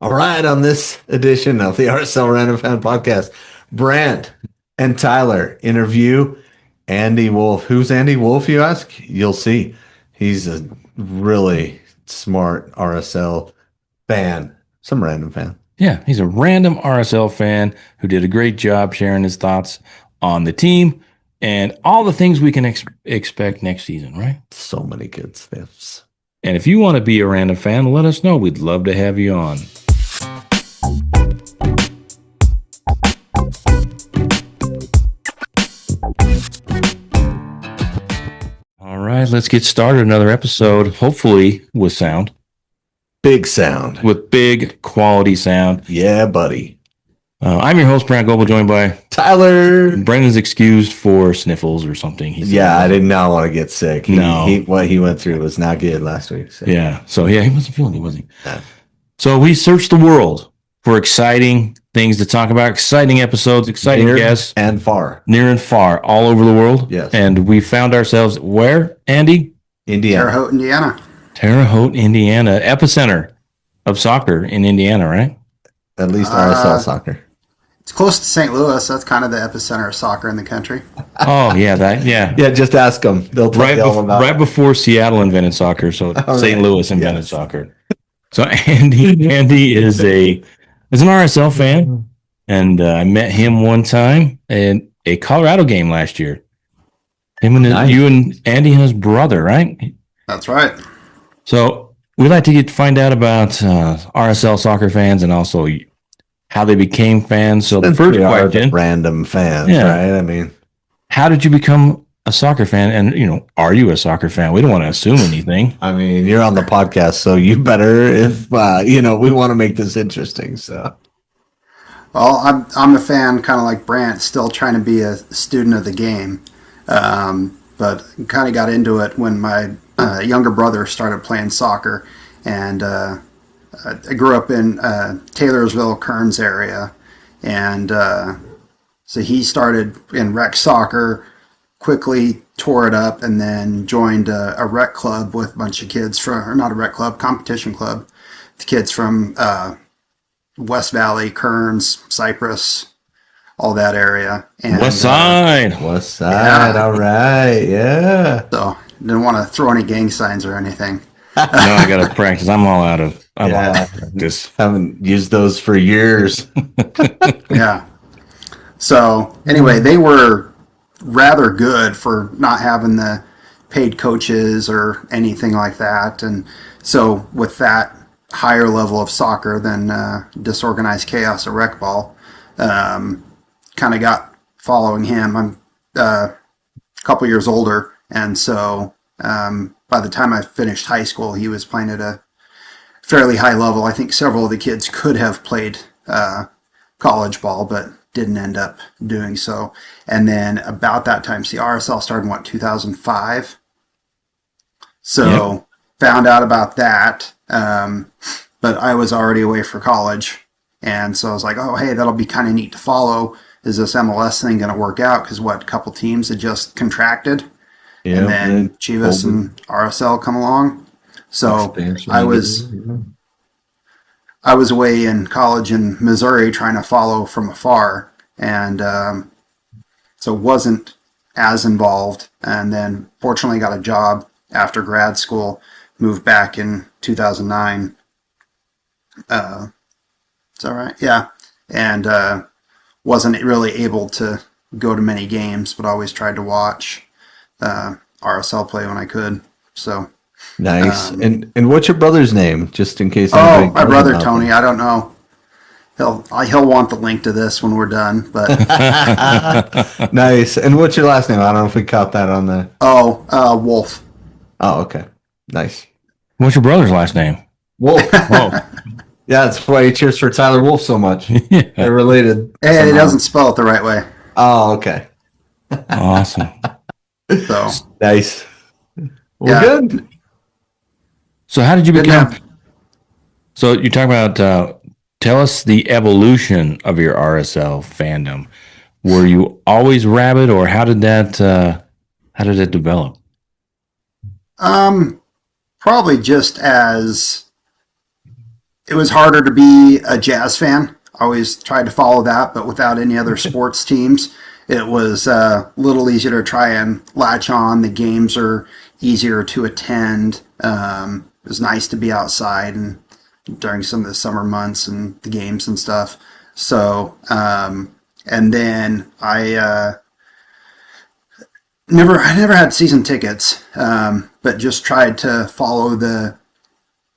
All right, on this edition of the RSL Random Fan Podcast, Brandt and Tyler interview Andy Wolf. Who's Andy Wolf, you ask? You'll see. He's a really smart RSL fan, some random fan. Yeah, he's a random RSL fan who did a great job sharing his thoughts on the team and all the things we can expect next season, right? So many good stuffs. And if you want to be a random fan, let us know. We'd love to have you on. All right, let's get started. Another episode, hopefully with sound. Big sound. With big quality sound. Yeah, buddy. I'm your host, Brandt Goebel, joined by Tyler. Brendan's excused for sniffles or something. I did not want to get sick. No. What he went through was not good last week. So. Yeah. So, he wasn't feeling it, was he? No. So, we searched the world for exciting things to talk about, exciting episodes, exciting guests. And far. Near and far, all over the world. Yes. And we found ourselves where, Andy? Indiana. Terre Haute, Indiana. Terre Haute, Indiana. Epicenter of soccer in Indiana, right? At least RSL soccer. It's close to St. Louis. That's kind of the epicenter of soccer in the country. Oh, yeah. Yeah, just ask them. They'll tell you all about right before Seattle invented soccer, so St. Louis invented soccer. So Andy is an RSL fan, and I met him one time at a Colorado game last year. You and Andy and his brother, right? That's right. So we like to find out about RSL soccer fans and also how they became fans. So the first question, random fans, right? I mean, how did you become a soccer fan? And are you a soccer fan? We don't want to assume anything. I mean, you're on the podcast, so you better. If we want to make this interesting. So, well, I'm a fan, kind of like Brandt, still trying to be a student of the game, but kind of got into it when my younger brother started playing soccer, and I grew up in Taylorsville, Kearns area, and so he started in rec soccer, quickly tore it up, and then joined a rec club with a bunch of kids not a rec club, competition club, the kids from West Valley, Kearns, Cypress, all that area. And, West Side. Yeah. All right. Yeah. So didn't want to throw any gang signs or anything. No, I got to practice. I'm all out of practice. Haven't used those for years. Yeah. So anyway, they were rather good for not having the paid coaches or anything like that. And so with that higher level of soccer than disorganized chaos or rec ball, kind of got following him. I'm a couple years older, and so by the time I finished high school, he was playing at a fairly high level. I think several of the kids could have played college ball, but didn't end up doing so. And then about that time, see, RSL started in 2005. So found out about that, but I was already away for college. And so I was like, oh, hey, that'll be kind of neat to follow. Is this MLS thing going to work out? Because a couple teams had just contracted. Yeah, and then Chivas and RSL come along. So I was away in college in Missouri trying to follow from afar, and so wasn't as involved. And then fortunately got a job after grad school, moved back in 2009. Is that right? Yeah. And wasn't really able to go to many games, but always tried to watch RSL play when I could. So nice. And what's your brother's name, just in case? My brother Tony. I don't know. He'll want the link to this when we're done. But nice. And what's your last name? I don't know if we caught that on the. Wolf. Oh, okay. Nice. What's your brother's last name? Wolf. Oh. Yeah, that's why he cheers for Tyler Wolf so much. Yeah. They're related. And he doesn't spell it the right way. Oh, okay. Awesome. So nice. Well, good. So how did you become? So you talk about. Tell us the evolution of your RSL fandom. Were you always rabid, or how did that develop? Probably just as it was harder to be a Jazz fan. I always tried to follow that, but without any other sports teams, it was a little easier to try and latch on. The games are easier to attend. It was nice to be outside and during some of the summer months and the games and stuff. So, and then I never had season tickets, but just tried to follow the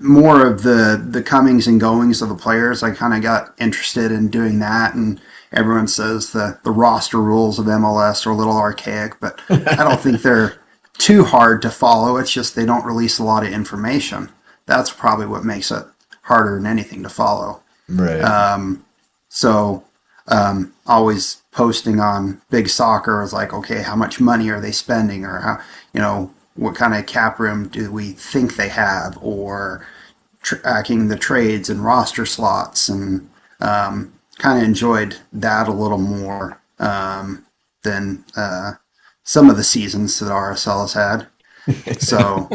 more of the comings and goings of the players. I kind of got interested in doing that, and everyone says the roster rules of MLS are a little archaic, but I don't think they're too hard to follow. It's just they don't release a lot of information. That's probably what makes it harder than anything to follow. Right. So always posting on Big Soccer is like, okay, how much money are they spending, or how, what kind of cap room do we think they have, or tracking the trades and roster slots, and kind of enjoyed that a little more than some of the seasons that RSL has had. So,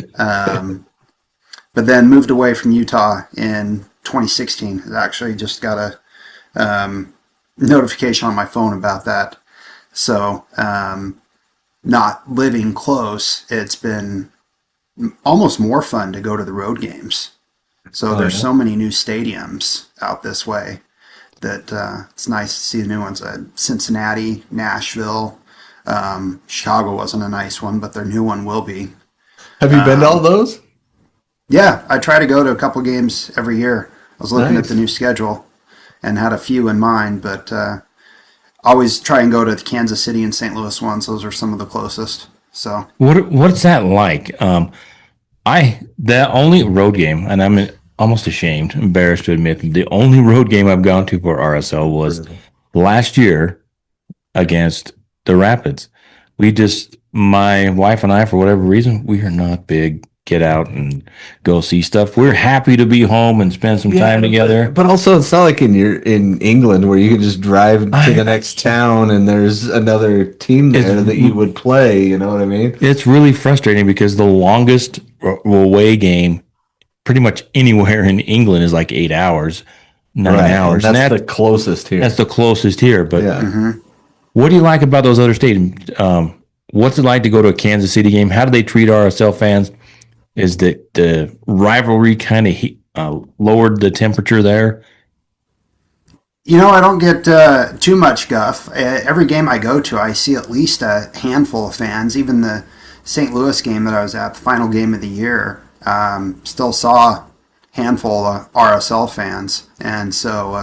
but then moved away from Utah in 2016. I actually just got a notification on my phone about that. So, not living close, it's been almost more fun to go to the road games. So there's so many new stadiums out this way that it's nice to see the new ones. Cincinnati, Nashville, Chicago wasn't a nice one, but their new one will be. Have you been to all those? Yeah, I try to go to a couple games every year. I was looking Nice. at the new schedule and had a few in mind, but always try and go to the Kansas City and St. Louis ones. Those are some of the closest. So What's that like? The only road game, and I'm almost embarrassed to admit, the only road game I've gone to for RSL was last year against the Rapids. My wife and I, for whatever reason, we are not big get out and go see stuff. We're happy to be home and spend some time together. But also, it's not like in England where you can just drive to the next town and there's another team there that you would play. You know what I mean? It's really frustrating because the longest away game pretty much anywhere in England is like 8 hours, 9 hours. And that's the closest here. That's the closest here. But yeah. what do you like about those other stadiums? What's it like to go to a Kansas City game? How do they treat RSL fans? Is that the rivalry kind of lowered the temperature there? I don't get too much guff. Every game I go to, I see at least a handful of fans. Even the St. Louis game that I was at, the final game of the year, still saw a handful of RSL fans. And so,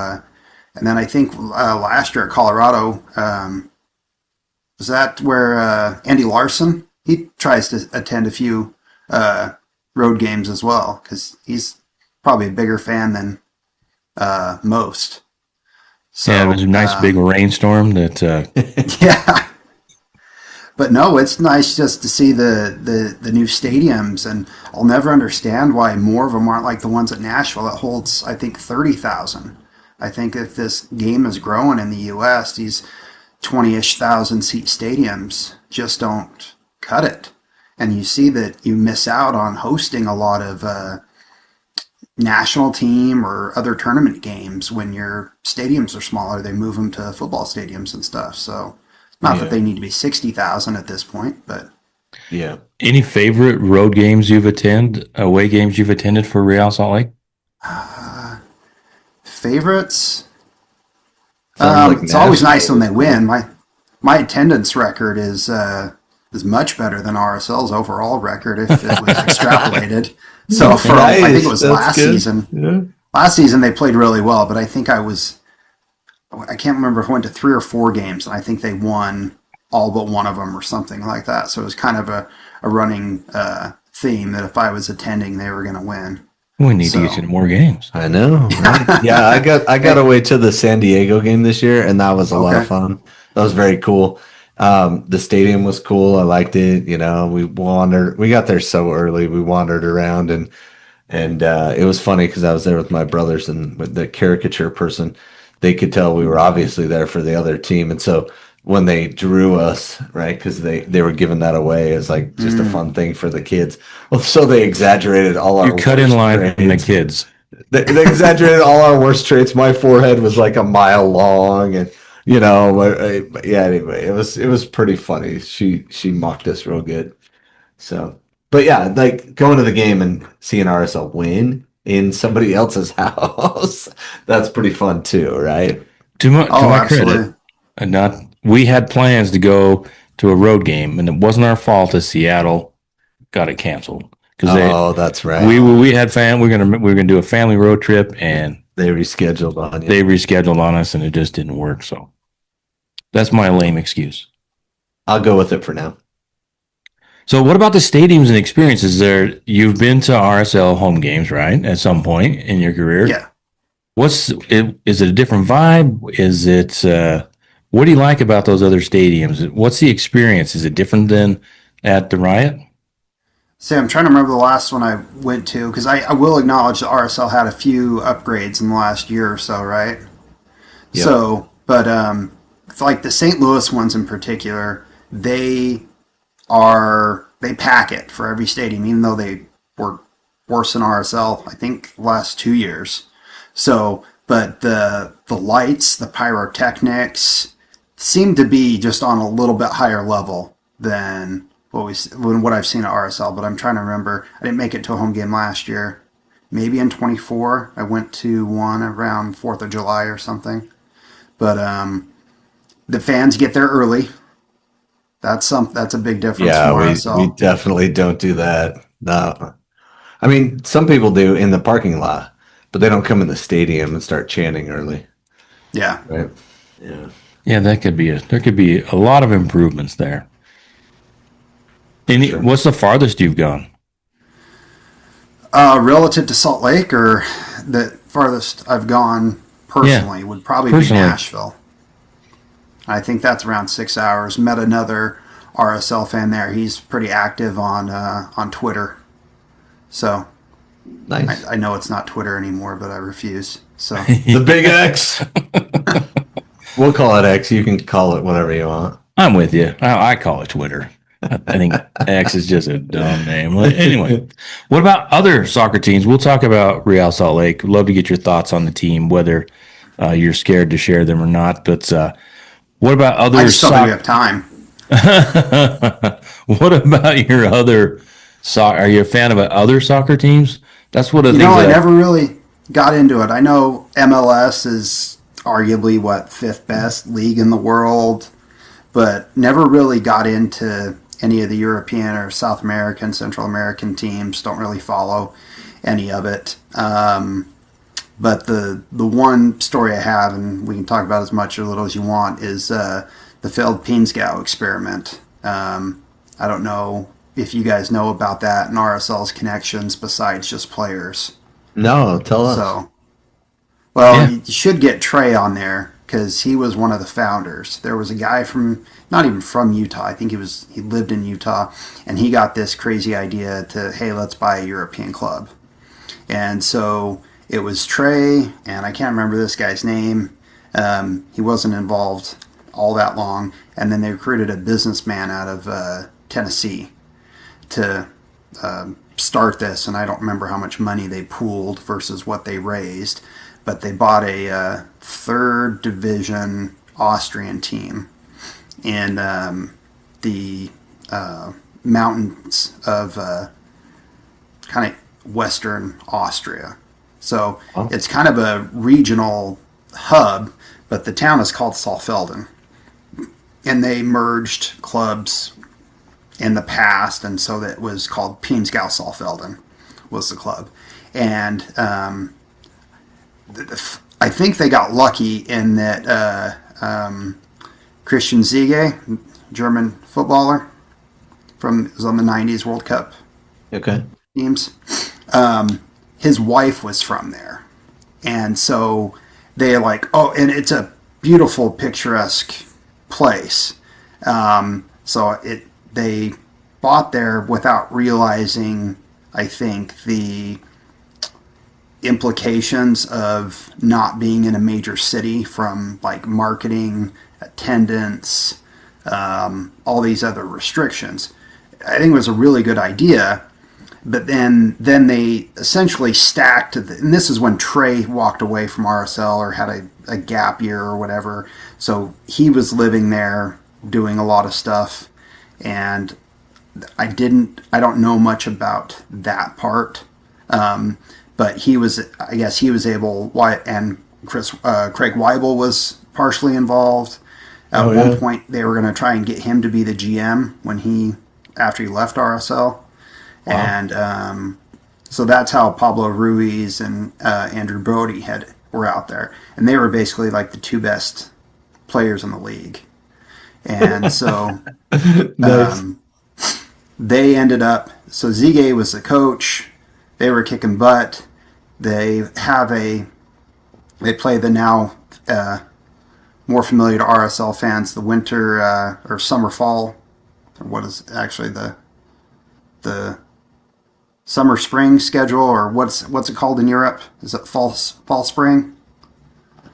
and then I think last year at Colorado, was that where Andy Larson, he tries to attend a few road games as well, because he's probably a bigger fan than most. So, Yeah, it was a nice big rainstorm that yeah. But no, it's nice just to see the new stadiums, and I'll never understand why more of them aren't like the ones at Nashville that holds, I think, 30,000. I think if this game is growing in the U.S., these 20-ish thousand seat stadiums just don't cut it. And you see that you miss out on hosting a lot of national team or other tournament games when your stadiums are smaller. They move them to football stadiums and stuff. So not that they need to be 60,000 at this point, but Yeah. Any favorite road games away games you've attended for Real Salt Lake? favorites. Sounds like It's always Nashville. nice when they win. My attendance record is much better than RSL's overall record if it was extrapolated. So I think it was That's last good. season. Yeah. Last season they played really well, but I think I can't remember if I went to 3 or 4 games, and I think they won all but one of them or something like that. So it was kind of a running theme that if I was attending, they were going to win. We need to get you to more games. I know. Right? Yeah, I got away to the San Diego game this year, and that was a lot of fun. That was very cool. The stadium was cool. I liked it. We got there so early. We wandered around, and it was funny because I was there with my brothers and with the caricature person. They could tell we were obviously there for the other team, and so when they drew us, right, because they were giving that away as like just a fun thing for the kids. Well, so they exaggerated all our. You cut in worst line from the grades. kids. They exaggerated all our worst traits. My forehead was like a mile long, and yeah. Anyway, it was pretty funny. She mocked us real good. So, but yeah, like going to the game and seeing RSL win in somebody else's house, that's pretty fun too, right? Oh, To my absolutely. credit, not we had plans to go to a road game, and it wasn't our fault that Seattle got it canceled because Oh, that's right. we had we were gonna do a family road trip, and They rescheduled on you. they rescheduled on us, and it just didn't work. So that's my lame excuse. I'll go with it for now. So what about the stadiums and experiences there? You've been to RSL home games, right? At some point in your career. Yeah. Is it a different vibe? Is it what do you like about those other stadiums? What's the experience? Is it different than at the Riot? See, I'm trying to remember the last one I went to because I will acknowledge the RSL had a few upgrades in the last year or so, right? Yep. So, but like the St. Louis ones in particular, they pack it for every stadium, even though they were worse than RSL, I think, the last 2 years. So, but the lights, the pyrotechnics seem to be just on a little bit higher level than what I've seen at RSL. But I'm trying to remember. I didn't make it to a home game last year. Maybe in 24, I went to one around 4th of July or something. But the fans get there early. That's a big difference Yeah, from we RSL. definitely don't do that. No. I mean, some people do in the parking lot, but they don't come in the stadium and start chanting early, Yeah. right? Yeah. Yeah, there could be a lot of improvements there. Sure. What's the farthest you've gone? Relative to Salt Lake, or the farthest I've gone Yeah, personally would probably be personally. Nashville. I think that's around 6 hours. Met another RSL fan there. He's pretty active on Twitter. So Nice. I know it's not Twitter anymore, but I refuse. So The big X. We'll call it X. You can call it whatever you want. I'm with you. I call it Twitter. I think X is just a dumb name. Well, anyway, what about other soccer teams? We'll talk about Real Salt Lake. Love to get your thoughts on the team, whether you're scared to share them or not. But what about I other just don't think we soccer? have time. What about your other soccer? Are you a fan of other soccer teams? That's one of the You know, things I that never really got into it. I know MLS is arguably what fifth best league in the world, but never really got into any of the European or South American, Central American teams. Don't really follow any of it. But the one story I have, and we can talk about as much or little as you want, is the failed Pinsgau experiment. I don't know if you guys know about that and RSL's connections besides just players. No, tell us. So, well, yeah. you should get Trey on there because he was one of the founders. There was a guy from not even from Utah. I think he lived in Utah, and he got this crazy idea to, hey, let's buy a European club. And so it was Trey, and I can't remember this guy's name. He wasn't involved all that long, and then they recruited a businessman out of Tennessee to start this, and I don't remember how much money they pooled versus what they raised, but they bought a third division Austrian team in the mountains of kind of western Austria. So it's kind of a regional hub, but the town is called Saalfelden. And they merged clubs in the past, and so that was called Piemsgau Saalfelden was the club. And I think they got lucky in that Christian Ziege, German footballer, was on the 90s World Cup Okay. teams. His wife was from there. And so they like, oh, and it's a beautiful, picturesque place. They bought there without realizing, I think, the implications of not being in a major city from like marketing, attendance, all these other restrictions. I think it was a really good idea, but then they essentially stacked, and this is when Trey walked away from RSL or had a gap year or whatever. So he was living there doing a lot of stuff, and I don't know much about that part, but I guess he was able, and Craig Weibel was partially involved. At one point, they were going to try and get him to be the GM after he left RSL. Wow. And so that's how Pablo Ruiz and Andrew Brody were out there. And they were basically like the two best players in the league. And so nice. They ended up, so Zige was the coach. They were kicking butt. They play the now more familiar to RSL fans, the winter or summer fall, or what is actually the summer spring schedule, or what's it called in Europe? Is it fall spring?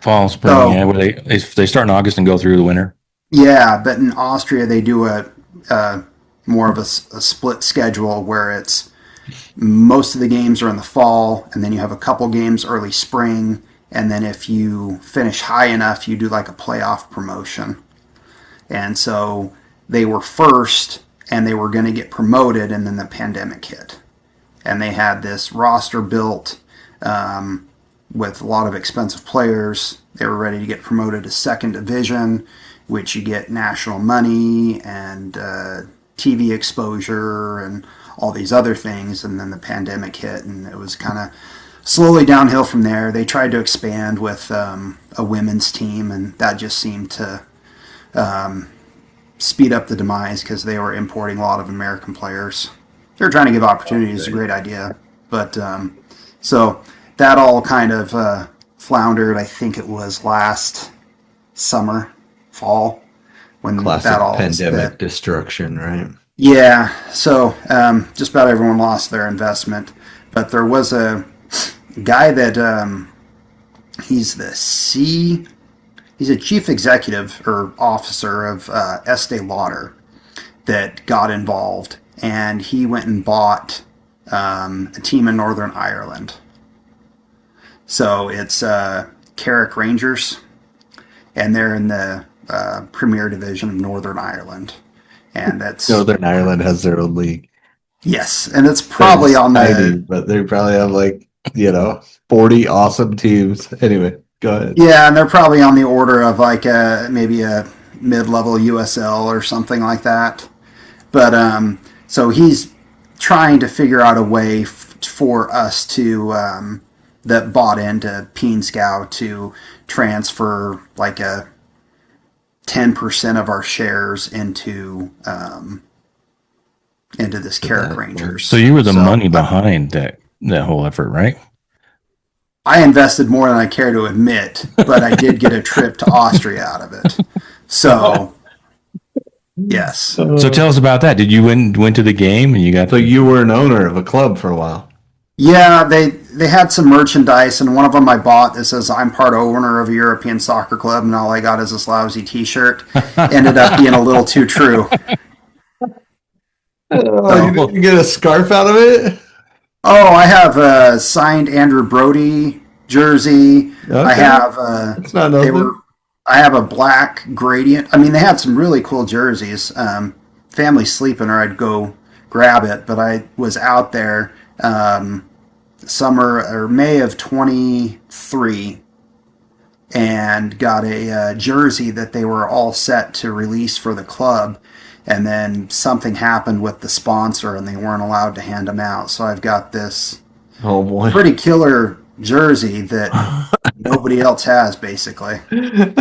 Fall spring, yeah. Where they start in August and go through the winter. Yeah, but in Austria they do a more of a split schedule where it's most of the games are in the fall, and then you have a couple games early spring, and then if you finish high enough, you do like a playoff promotion. And so they were first, and they were going to get promoted, and then the pandemic hit. And they had this roster built with a lot of expensive players. They were ready to get promoted to second division, which you get national money and TV exposure and all these other things. And then the pandemic hit, and it was kind of slowly downhill from there. They tried to expand with a women's team, and that just seemed to speed up the demise because they were importing a lot of American players. They were trying to give opportunities. It's a great idea. But so that all kind of floundered. I think it was last fall, when classic that all pandemic destruction, right? Yeah. So just about everyone lost their investment. But there was a guy that he's a chief executive or officer of Estee Lauder that got involved, and he went and bought a team in Northern Ireland. So it's Carrick Rangers, and they're in the Premier Division of Northern Ireland, and that's Northern Ireland has their own league. Yes, and it's probably on the. But they probably have 40 awesome teams. Anyway, go ahead. Yeah, and they're probably on the order of maybe a mid-level USL or something like that. But so he's trying to figure out a way for us to that bought into Peenscow to transfer like a 10% of our shares into this Carrick Rangers. So you were the money behind that whole effort, right? I invested more than I care to admit, but I did get a trip to Austria out of it. So, yes. So tell us about that. Did you went to the game and you got? So you were an owner of a club for a while. Yeah, they had some merchandise, and one of them I bought that says I'm part owner of a European soccer club, and all I got is this lousy T-shirt. Ended up being a little too true. You didn't get a scarf out of it? Oh, I have a signed Andrew Brody jersey. Okay. I have That's not nothing. I have a black gradient. I mean, they had some really cool jerseys. Family's sleeping, or I'd go grab it. But I was out there summer or May of 23 and got a jersey that they were all set to release for the club. And then something happened with the sponsor, and they weren't allowed to hand them out. So I've got this pretty killer jersey that nobody else has, basically. You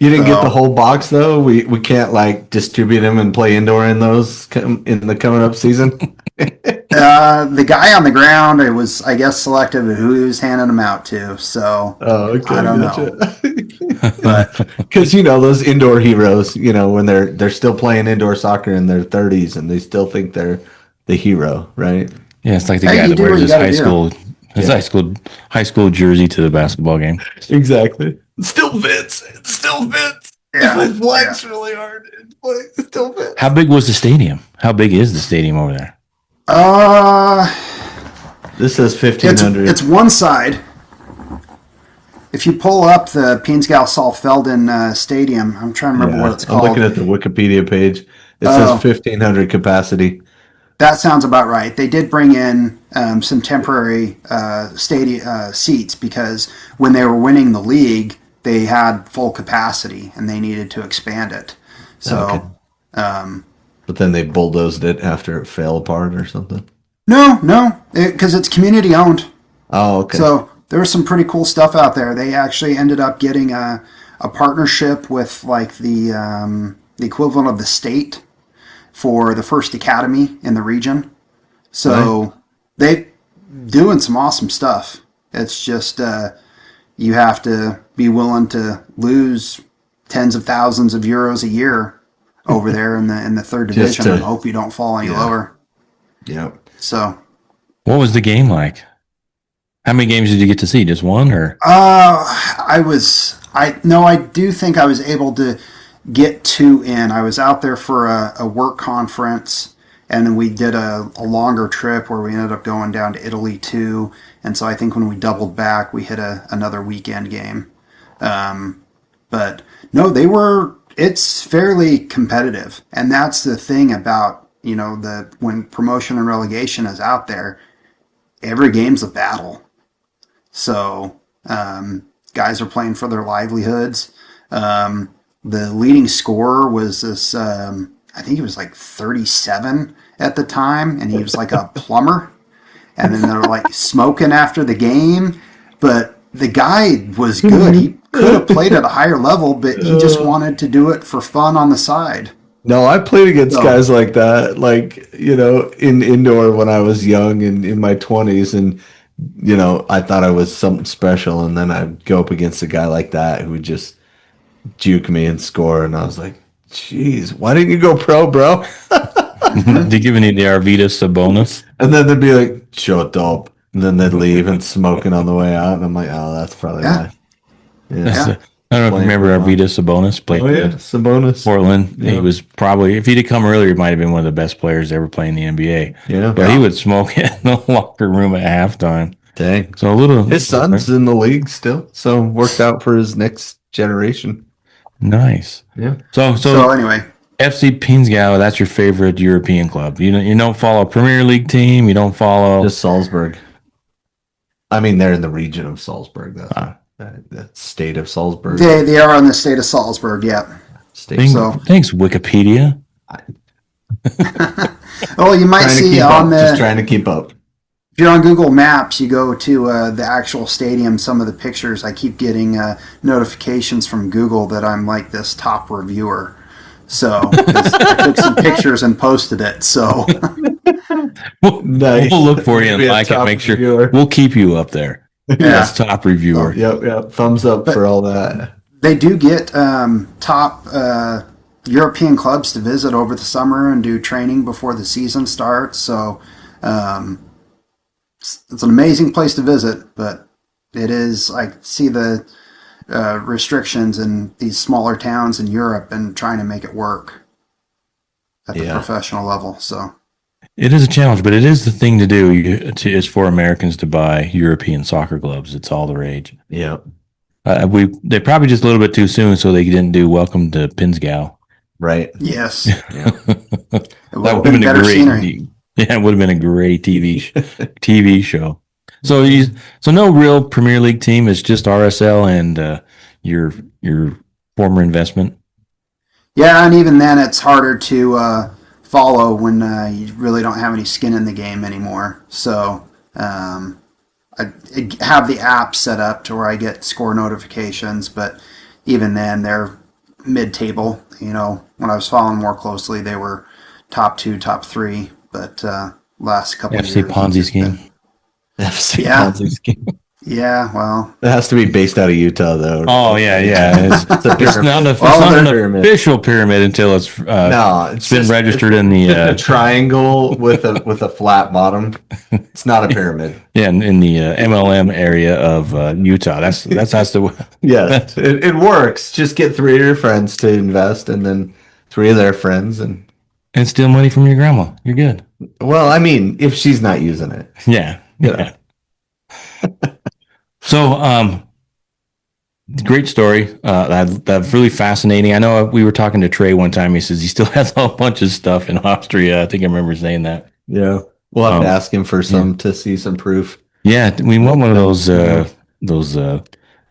didn't get the whole box, though? We can't, distribute them and play indoor in those in the coming up season? The guy on the ground, it was, I guess, selective of who he was handing them out to. So I don't know. But because those indoor heroes, when they're still playing indoor soccer in their 30s and they still think they're the hero, right? Yeah, it's like the guy that wears his high school jersey to the basketball game. Exactly. It still fits. Yeah. It flex really hard. It still fits. How big was the stadium? How big is the stadium over there? This says It's 1,500. it's one side. If you pull up the Pinsgau Salfelden Stadium, I'm trying to remember what it's I'm called. looking at the Wikipedia page. It Oh. says 1,500 capacity. That sounds about right. They did bring in some temporary stadium seats because when they were winning the league, they had full capacity and they needed to expand it. So, But then they bulldozed it after it fell apart or something. no, because it's community owned. Oh, okay. So there was some pretty cool stuff out there. They actually ended up getting a partnership with like the equivalent of the state for the first academy in the region. So they doing some awesome stuff. It's just you have to be willing to lose tens of thousands of euros a year over there in the third division and hope you don't fall any lower. Yep. So What was the game like? How many games did you get to see? Just one, or? I do think I was able to get two in. I was out there for a work conference, and then we did a longer trip where we ended up going down to Italy too. And so I think when we doubled back, we hit another weekend game. But no, it's fairly competitive. And that's the thing about, when promotion and relegation is out there, every game's a battle. So guys are playing for their livelihoods. The leading scorer was this, I think he was like 37 at the time, and he was like a plumber. And then they were like smoking after the game. But the guy was good. He could have played at a higher level, but he just wanted to do it for fun on the side. No, I played against guys like that, in indoor when I was young and in my 20s. And, I thought I was something special. And then I'd go up against a guy like that who would just juke me and score. And I was like, geez, why didn't you go pro, bro? Did you give any of the Arvidas a bonus? And then they'd be like, shut up. And then they'd leave and smoking on the way out. And I'm like, oh, that's probably why. Yeah. I don't know if you remember Arvidas Sabonis played Sabonis. Portland. Yeah. He was probably, if he'd have come earlier, he might have been one of the best players to ever play in the NBA. Yeah. But he would smoke in the locker room at halftime. Dang. So a little. His son's in the league still. So worked out for his next generation. Nice. Yeah. So anyway. FC Pinsgau, that's your favorite European club. You don't follow a Premier League team. You don't follow. Just Salzburg. I mean, they're in the region of Salzburg. That's the state of Salzburg. They are in the state of Salzburg, yeah. Thanks, Wikipedia. Well, you might see just trying to keep up. If you're on Google Maps, you go to the actual stadium, some of the pictures, I keep getting notifications from Google that I'm like this top reviewer. So I took some pictures and posted it. So Nice. We'll look for you and like it. Make sure we'll keep you up there. As top reviewer. Yep. Thumbs up for all that. They do get top European clubs to visit over the summer and do training before the season starts. So it's an amazing place to visit, but it is, I see the restrictions in these smaller towns in Europe and trying to make it work at the professional level. So it is a challenge, but it is the thing to do. Is for Americans to buy European soccer gloves. It's all the rage. Yeah. They probably just a little bit too soon, so they didn't do Welcome to Pinsgau. Right. Yes. Yeah. It would have been better scenery. Yeah, it would have been a great TV show. So no real Premier League team. It's just RSL and your former investment. Yeah, and even then, it's harder to follow when you really don't have any skin in the game anymore. So I have the app set up to where I get score notifications, but even then, they're mid-table. When I was following more closely, they were top 2, top 3. But last couple of years, FC Ponzi scheme. FC Ponzi scheme. Yeah, well, it has to be based out of Utah, though. Oh yeah. It's not an official pyramid until it's been registered in the a triangle with a flat bottom. It's not a pyramid. Yeah, in the MLM area of Utah. That's the yes. It works. Just get 3 of your friends to invest, and then 3 of their friends, and steal money from your grandma. You're good. Well, I mean, if she's not using it. Yeah. Yeah. So, great story. That's really fascinating. I know we were talking to Trey one time. He says he still has a bunch of stuff in Austria. I think I remember saying that. Yeah. We'll have to ask him for some to see some proof. Yeah, we want one of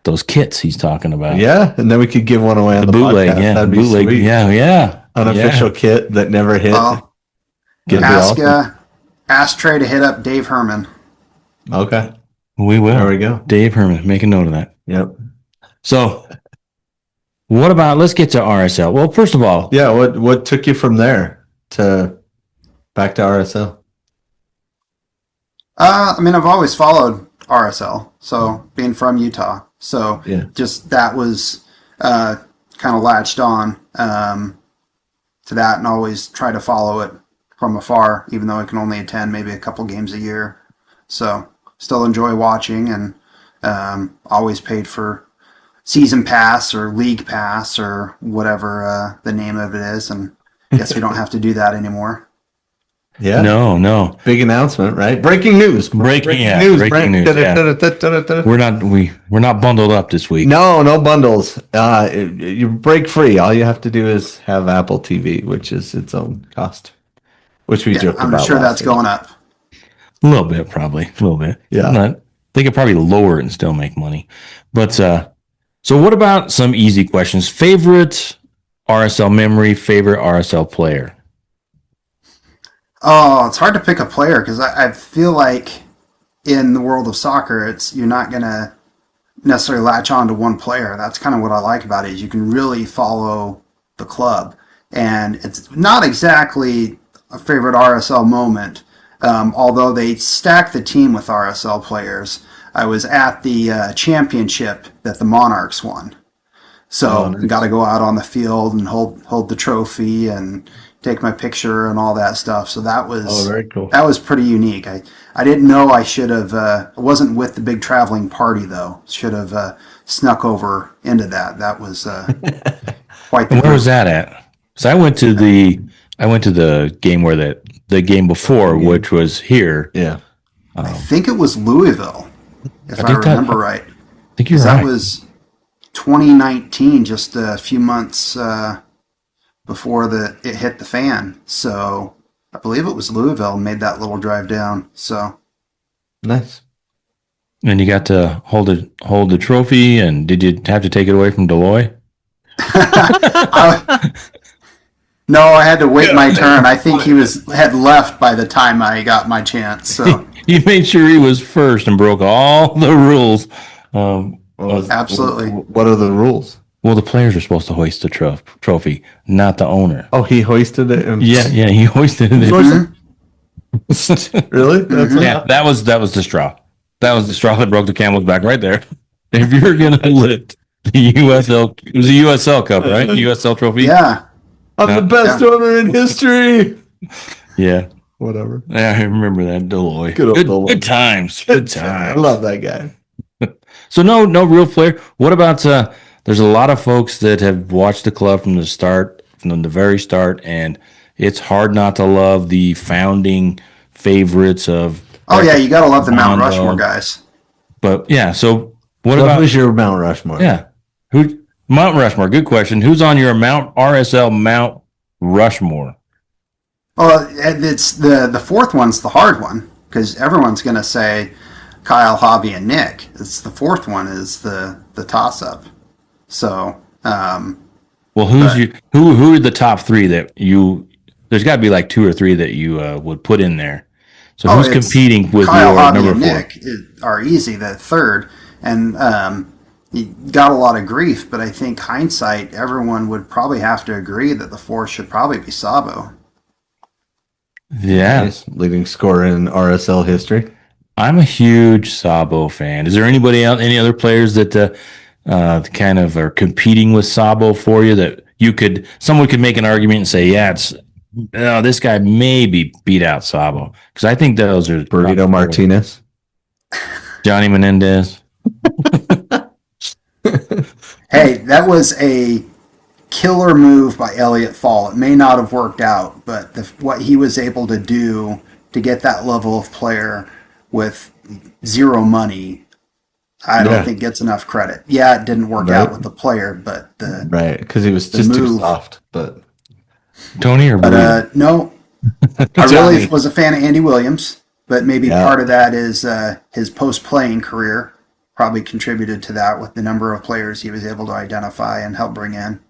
those kits he's talking about. Yeah, and then we could give one away on the bootleg. podcast. Yeah, That'd be bootleg. sweet. Yeah. Unofficial kit that never hit. Well, Could be ask awesome. ask Trey to hit up Dave Herman. Okay. We will. There we go. Dave Herman, make a note of that. Yep. So, what about? Let's get to RSL. Well, first of all, Yeah. What took you from there to back to RSL? I mean, I've always followed RSL, so being from Utah, so Yeah. just that was kind of latched on to that, and always try to follow it from afar, even though I can only attend maybe a couple games a year. So still enjoy watching, and always paid for season pass or league pass or whatever the name of it is, and guess we don't have to do that anymore. Yeah. no. Big announcement, right? Breaking news. Breaking news. breaking news, yeah. Da-da-da-da-da-da-da. We're not bundled up this week. No bundles. You break free. All you have to do is have Apple TV, which is its own cost, which we Yeah, joked I'm about. sure last that's week. going up. A little bit, probably. A little bit. Yeah. They could probably lower it and still make money. But so what about some easy questions? Favorite RSL memory, favorite RSL player? Oh, it's hard to pick a player because I feel like in the world of soccer, you're not going to necessarily latch on to one player. That's kind of what I like about it, is you can really follow the club. And it's not exactly a favorite RSL moment, although they stacked the team with RSL players. I was at the championship that the Monarchs won. So nice. got to go out on the field and hold the trophy and take my picture and all that stuff. So that was very cool. That was pretty unique. I didn't know I should have. I wasn't with the big traveling party though. Should have snuck over into that. That was quite the. And where was that at? So I went to the game where the game before, which was here. Yeah. I think it was Louisville, if I remember right. I think you're right. That was 2019, just a few months before it hit the fan. So I believe it was Louisville and made that little drive down. So Nice. And you got to hold the trophy, and did you have to take it away from Deloy? no, I had to wait my turn. I think he had left by the time I got my chance. So You made sure he was first and broke all the rules. absolutely. What are the rules? Well, the players are supposed to hoist the trophy, not the owner. Oh, he hoisted it. Yeah, he hoisted it. Really? That's Yeah, that was the straw. That was the straw that broke the camel's back right there. If you're gonna lift the USL, it was a USL Cup, right? USL trophy. Yeah. I'm the best owner in history. Yeah. Whatever. Yeah, I remember that Deloy. Good old Deloy. Good times. Good I times. love that guy. So no real player. What about? There's a lot of folks that have watched the club from the very start, and it's hard not to love the founding favorites of. Oh yeah, you gotta love the Mount Mondo. Rushmore guys. But yeah, so what What about? was your Mount Rushmore? Yeah, who Mount Rushmore? Good question. Who's on your RSL Mount Rushmore? Well, it's the fourth one's the hard one because everyone's gonna say Kyle, Javi, and Nick. It's the fourth one is the toss up. So, Well, who are the top three that you? There's got to be like two or three that you would put in there. So who's it's competing with Kyle, your Javi, number and 4? Nick are easy. The third, and he got a lot of grief, but I think hindsight, everyone would probably have to agree that the fourth should probably be Sabo. Yeah, Nice. Leading scorer in RSL history. I'm a huge Sabo fan. Is there anybody else, any other players that kind of are competing with Sabo for you that someone could make an argument and say, yeah, this guy maybe beat out Sabo? Because I think those are Burrito Martinez. Johnny Menendez. Hey, that was a killer move by Elliot Fall. It may not have worked out, but what he was able to do to get that level of player with zero money, I don't think gets enough credit. Yeah, it didn't work out with the player, but because he was just too soft. But Tony or Blue? No, I really was a fan of Andy Williams, but maybe part of that is his post-playing career probably contributed to that with the number of players he was able to identify and help bring in.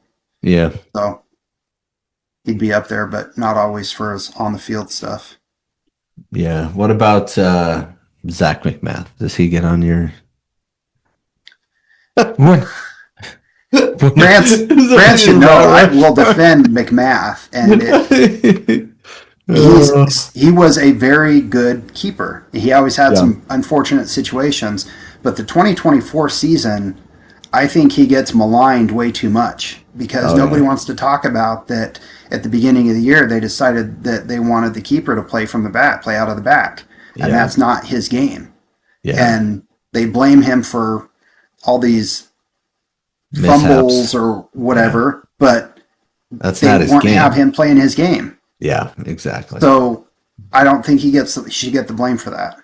Yeah. So he'd be up there, but not always for his on-the-field stuff. Yeah. What about Zach McMath? Does he get on your... What? Brant should know I will defend McMath, and he was a very good keeper. He always had some unfortunate situations, but the 2024 season, I think he gets maligned way too much because nobody wants to talk about that. At the beginning of the year, they decided that they wanted the keeper to play from the back, play out of the back, and that's not his game. Yeah. And they blame him for all these fumbles or whatever, but that's not his game. They won't have him playing his game. Yeah, exactly. So I don't think he should get the blame for that.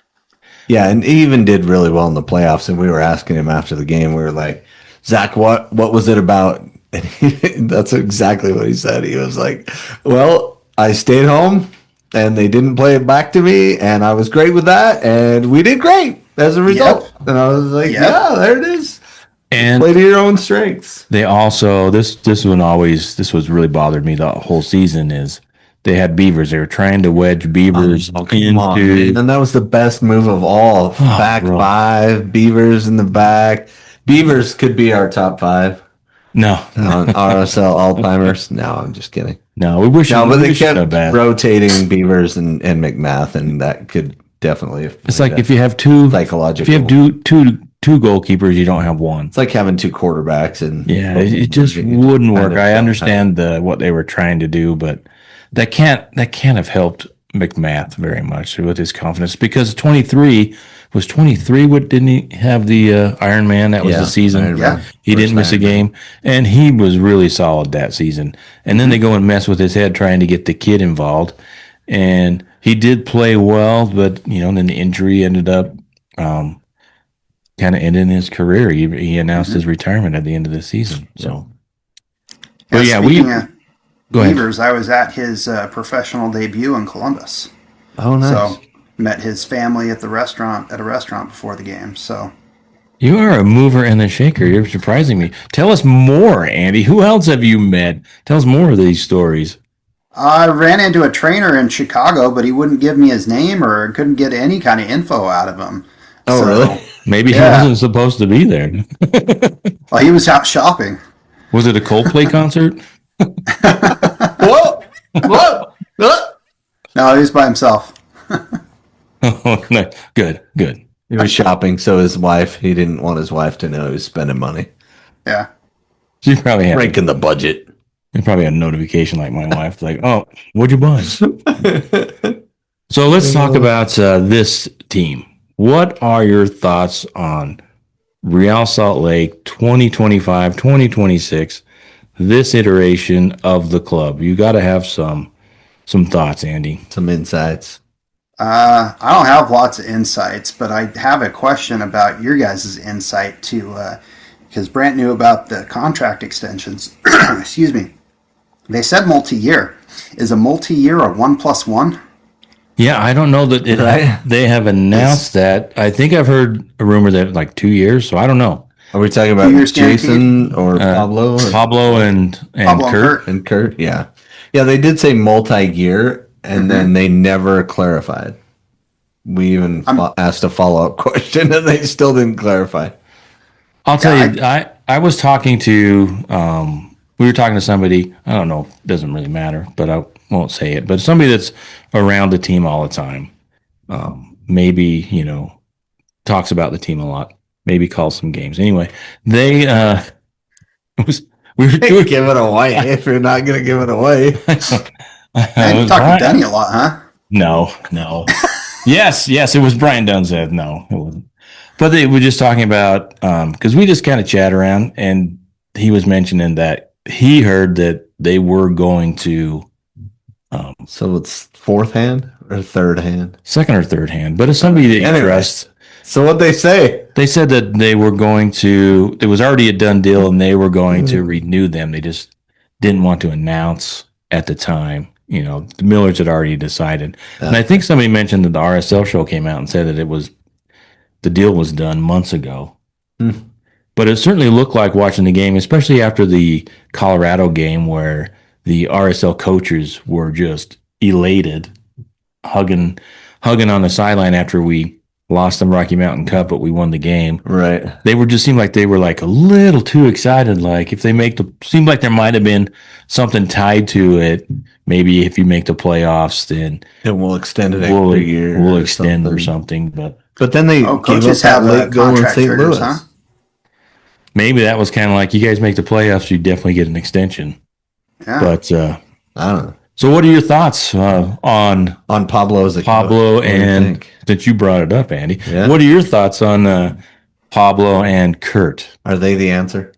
Yeah, and he even did really well in the playoffs. And we were asking him after the game, we were like, Zach, what was it about? And that's exactly what he said. He was like, well, I stayed home and they didn't play it back to me, and I was great with that, and we did great as a result. And I was like, yeah, there it is. And play to your own strengths. They also this was really bothered me the whole season is they had Beavers. They were trying to wedge Beavers into, and that was the best move of all. Back five, Beavers in the back. Beavers could be our top five. No, RSL all-timers. No, I'm just kidding. No, we wish. No, but they kept rotating Beavers and McMath, and that could definitely. It's like if you have two psychological. If you have two goalkeepers, you don't have one. It's like having two quarterbacks, and it just wouldn't work. I understand what they were trying to do, but that can't have helped McMath very much with his confidence because 23. What didn't he have the Iron Man? That was the season. He didn't miss a game, and he was really solid that season. And then they go and mess with his head trying to get the kid involved, and he did play well, but then the injury ended up kind of ending his career. He announced his retirement at the end of the season. So, speaking of Beavers, I was at his professional debut in Columbus. Oh, nice. So, met his family at a restaurant before the game. So you are a mover and a shaker. You're surprising me. Tell us more, Andy. Who else have you met? Tell us more of these stories. I ran into a trainer in Chicago, but he wouldn't give me his name or couldn't get any kind of info out of him. Oh, really? Maybe he wasn't supposed to be there. Well, he was out shopping. Was it a Coldplay concert? Whoa! No, he was by himself. Oh, no. Good. He was shopping, so he didn't want his wife to know he was spending money. Yeah. She probably had breaking the budget. You probably had a notification like my wife, like, "Oh, what'd you buy?" So let's talk about this team. What are your thoughts on Real Salt Lake 2025, 2026, this iteration of the club? You got to have some thoughts, Andy. Some insights. I don't have lots of insights, but I have a question about your guys' insight too, because Brandt knew about the contract extensions. Excuse me. They said multi-year. Is a multi-year a 1+1? Yeah, I don't know that they have announced that. I think I've heard a rumor that like 2 years, so I don't know. Are we talking about Jason or Pablo? Pablo and Kurt? And Kurt, yeah. Yeah, they did say multi-year, and then they never clarified. We even asked a follow-up question, and they still didn't clarify. I'll tell you, I was talking to, we were talking to somebody, I don't know, it doesn't really matter, but I won't say it, but somebody that's around the team all the time. Maybe, talks about the team a lot. Maybe calls some games. Anyway, we were doing give it away if you're not going to give it away. Man, you talk to Denny a lot, huh? No. yes, it was Brian Dunzed. No, it wasn't. But they were just talking about because we just kind of chat around, and he was mentioning that he heard that they were going to. So it's fourth hand or third hand? Second or third hand, but it's somebody that you trust. So what'd they say? They said that they were going to. It was already a done deal, and they were going to renew them. They just didn't want to announce at the time. The Millers had already decided, and I think somebody mentioned that the RSL show came out and said that the deal was done months ago. But it certainly looked like watching the game, especially after the Colorado game, where the RSL coaches were just elated, hugging on the sideline after we lost the Rocky Mountain Cup, but we won the game. Right. They were just seemed like they were like a little too excited. Like if they seemed like there might have been something tied to it. Maybe if you make the playoffs, then we'll extend it every year. We'll extend or something. But then they gave coaches up that have late goal in contract St. triggers, Louis. huh? Maybe that was kind of like, you guys make the playoffs, you definitely get an extension. Yeah. But I don't know. So what are your thoughts on Pablo as a Pablo coach? and since you brought it up, Andy? Yeah. What are your thoughts on Pablo and Kurt? Are they the answer?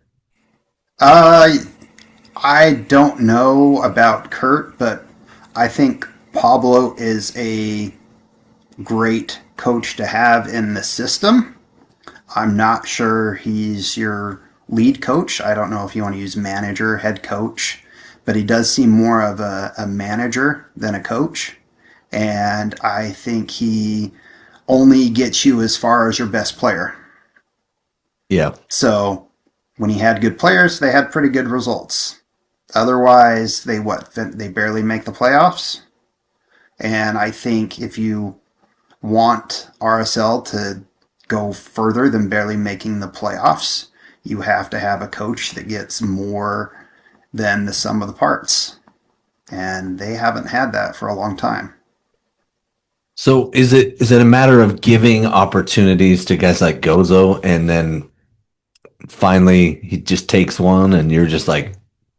I don't know about Kurt, but I think Pablo is a great coach to have in the system. I'm not sure he's your lead coach. I don't know if you want to use manager, head coach, but he does seem more of a manager than a coach. And I think he only gets you as far as your best player. Yeah. So when he had good players, they had pretty good results. Otherwise, they barely make the playoffs. And I think if you want RSL to go further than barely making the playoffs, you have to have a coach that gets more than the sum of the parts. And they haven't had that for a long time. So is it a matter of giving opportunities to guys like Gozo, and then finally he just takes one and you're just like,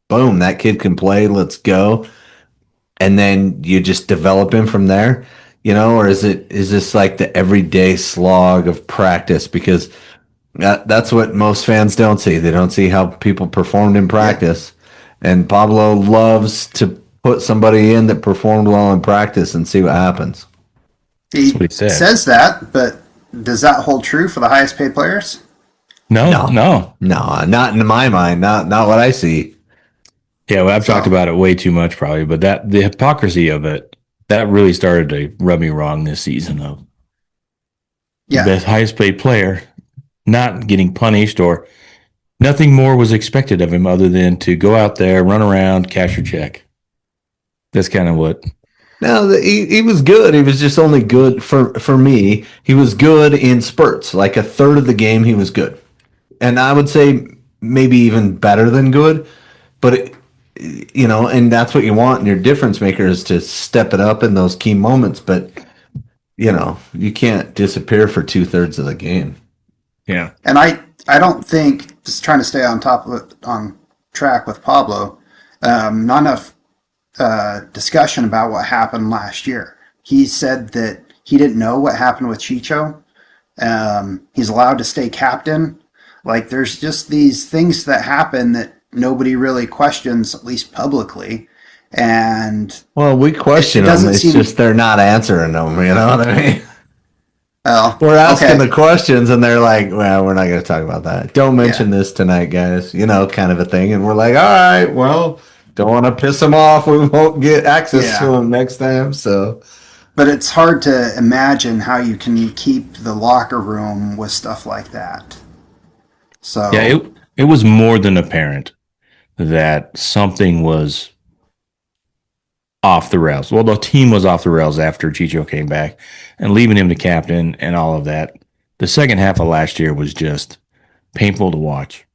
boom, that kid can play, let's go. And then you just develop him from there, or is this like the everyday slog of practice? Because that's what most fans don't see. They don't see how people performed in practice. Yeah. And Pablo loves to put somebody in that performed well in practice and see what happens. He says that, but does that hold true for the highest paid players? No, not in my mind. Not what I see. Yeah, well, I've talked about it way too much probably, but the hypocrisy of it, that really started to rub me wrong this season of the best highest paid player not getting punished, or nothing more was expected of him other than to go out there, run around, cash your check. That's kind of what. No, he was good. He was just only good for me. He was good in spurts. Like a third of the game, he was good. And I would say maybe even better than good. But, and that's what you want in your difference maker, is to step it up in those key moments. But, you can't disappear for 2/3 of the game. Yeah. And I don't think, just trying to stay on track with Pablo, not enough discussion about what happened last year. He said that he didn't know what happened with Chicho. He's allowed to stay captain. Like, there's just these things that happen that nobody really questions, at least publicly. And we question them. It's just they're not answering them. You know what I mean? We're asking the questions, and they're like, well, we're not going to talk about that. Don't mention this tonight, guys. Kind of a thing. And we're like, all right, well, don't want to piss them off. We won't get access to them next time. So, but it's hard to imagine how you can keep the locker room with stuff like that. So yeah, it was more than apparent that something was off the rails. Well, the team was off the rails after Chicho came back and leaving him the captain and all of that. The second half of last year was just painful to watch.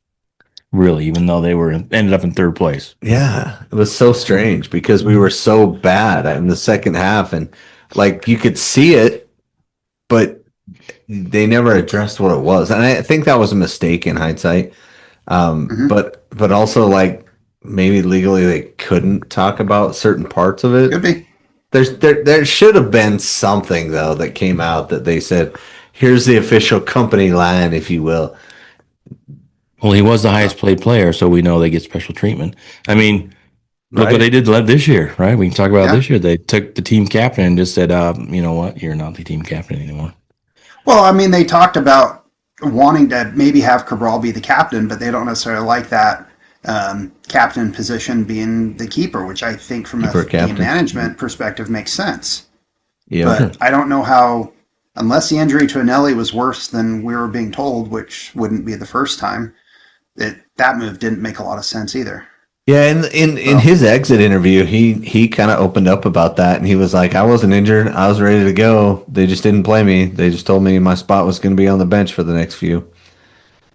Really, even though they ended up in third place. Yeah, it was so strange because we were so bad in the second half, and like you could see it, but they never addressed what it was, and I think that was a mistake in hindsight. But also, like, maybe legally they couldn't talk about certain parts of it. Could be. There should have been something though that came out that they said, here's the official company line, if you will. Well, he was the highest paid player, so we know they get special treatment. I mean, look what they did this year, right? We can talk about this year. They took the team captain and just said, you know what? You're not the team captain anymore. Well, I mean, they talked about wanting to maybe have Cabral be the captain, but they don't necessarily like that captain position being the keeper, which I think from a Keeper game captain. management perspective makes sense. Yeah. But I don't know how, unless the injury to Anelli was worse than we were being told, which wouldn't be the first time, that move didn't make a lot of sense either. Yeah, in his exit interview, he kind of opened up about that, and he was like, "I wasn't injured. I was ready to go. They just didn't play me. They just told me my spot was going to be on the bench for the next few."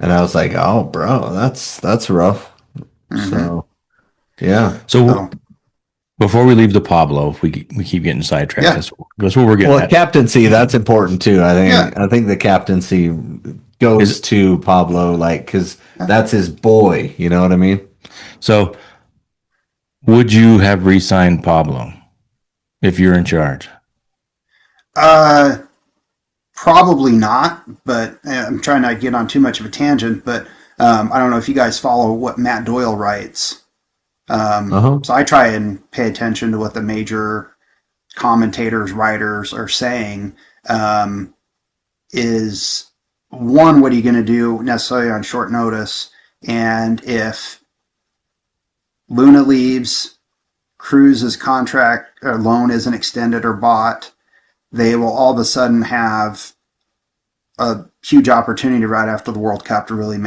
And I was like, "Oh, bro, that's rough." Mm-hmm. So, yeah. So before we leave the Pablo, we keep getting sidetracked. Yeah. That's what we're getting Well, at. captaincy, that's important too. Yeah. I think the captaincy goes to Pablo, like, because that's his boy. You know what I mean? So would you have re-signed Pablo if you're in charge? Probably not, but I'm trying not to get on too much of a tangent, but I don't know if you guys follow what Matt Doyle writes. So I try and pay attention to what the major commentators, writers are saying. Is one, what are you going to do necessarily on short notice? And if Luna leaves, Cruz's contract or loan isn't extended or bought, they will all of a sudden have a huge opportunity right after the World Cup to really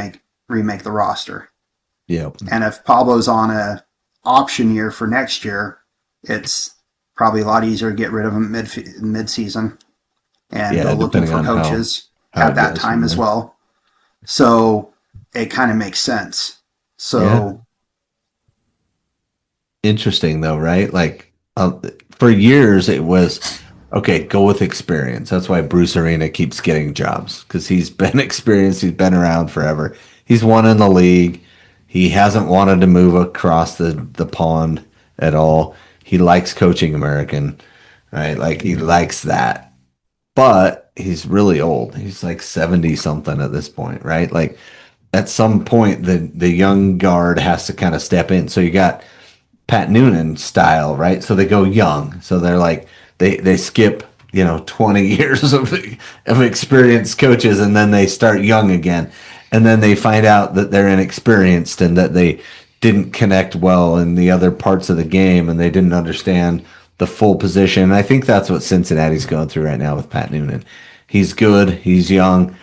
remake the roster. Yep. And if Pablo's on a option year for next year, it's probably a lot easier to get rid of him mid season and go looking for coaches at that time as well. So it kind of makes sense. So interesting though, right? Like for years it was okay, go with experience. That's why Bruce Arena keeps getting jobs because he's been experienced, he's been around forever. He's won in the league. He hasn't wanted to move across the pond at all. He likes coaching American, right? Like he likes that. But he's really old. He's like 70 something at this point, right? Like at some point the young guard has to kind of step in. So you got Pat Noonan style, right? So they go young. So they're like they skip, 20 years of experienced coaches and then they start young again. And then they find out that they're inexperienced and that they didn't connect well in the other parts of the game and they didn't understand the full position. And I think that's what Cincinnati's going through right now with Pat Noonan. He's good, he's young,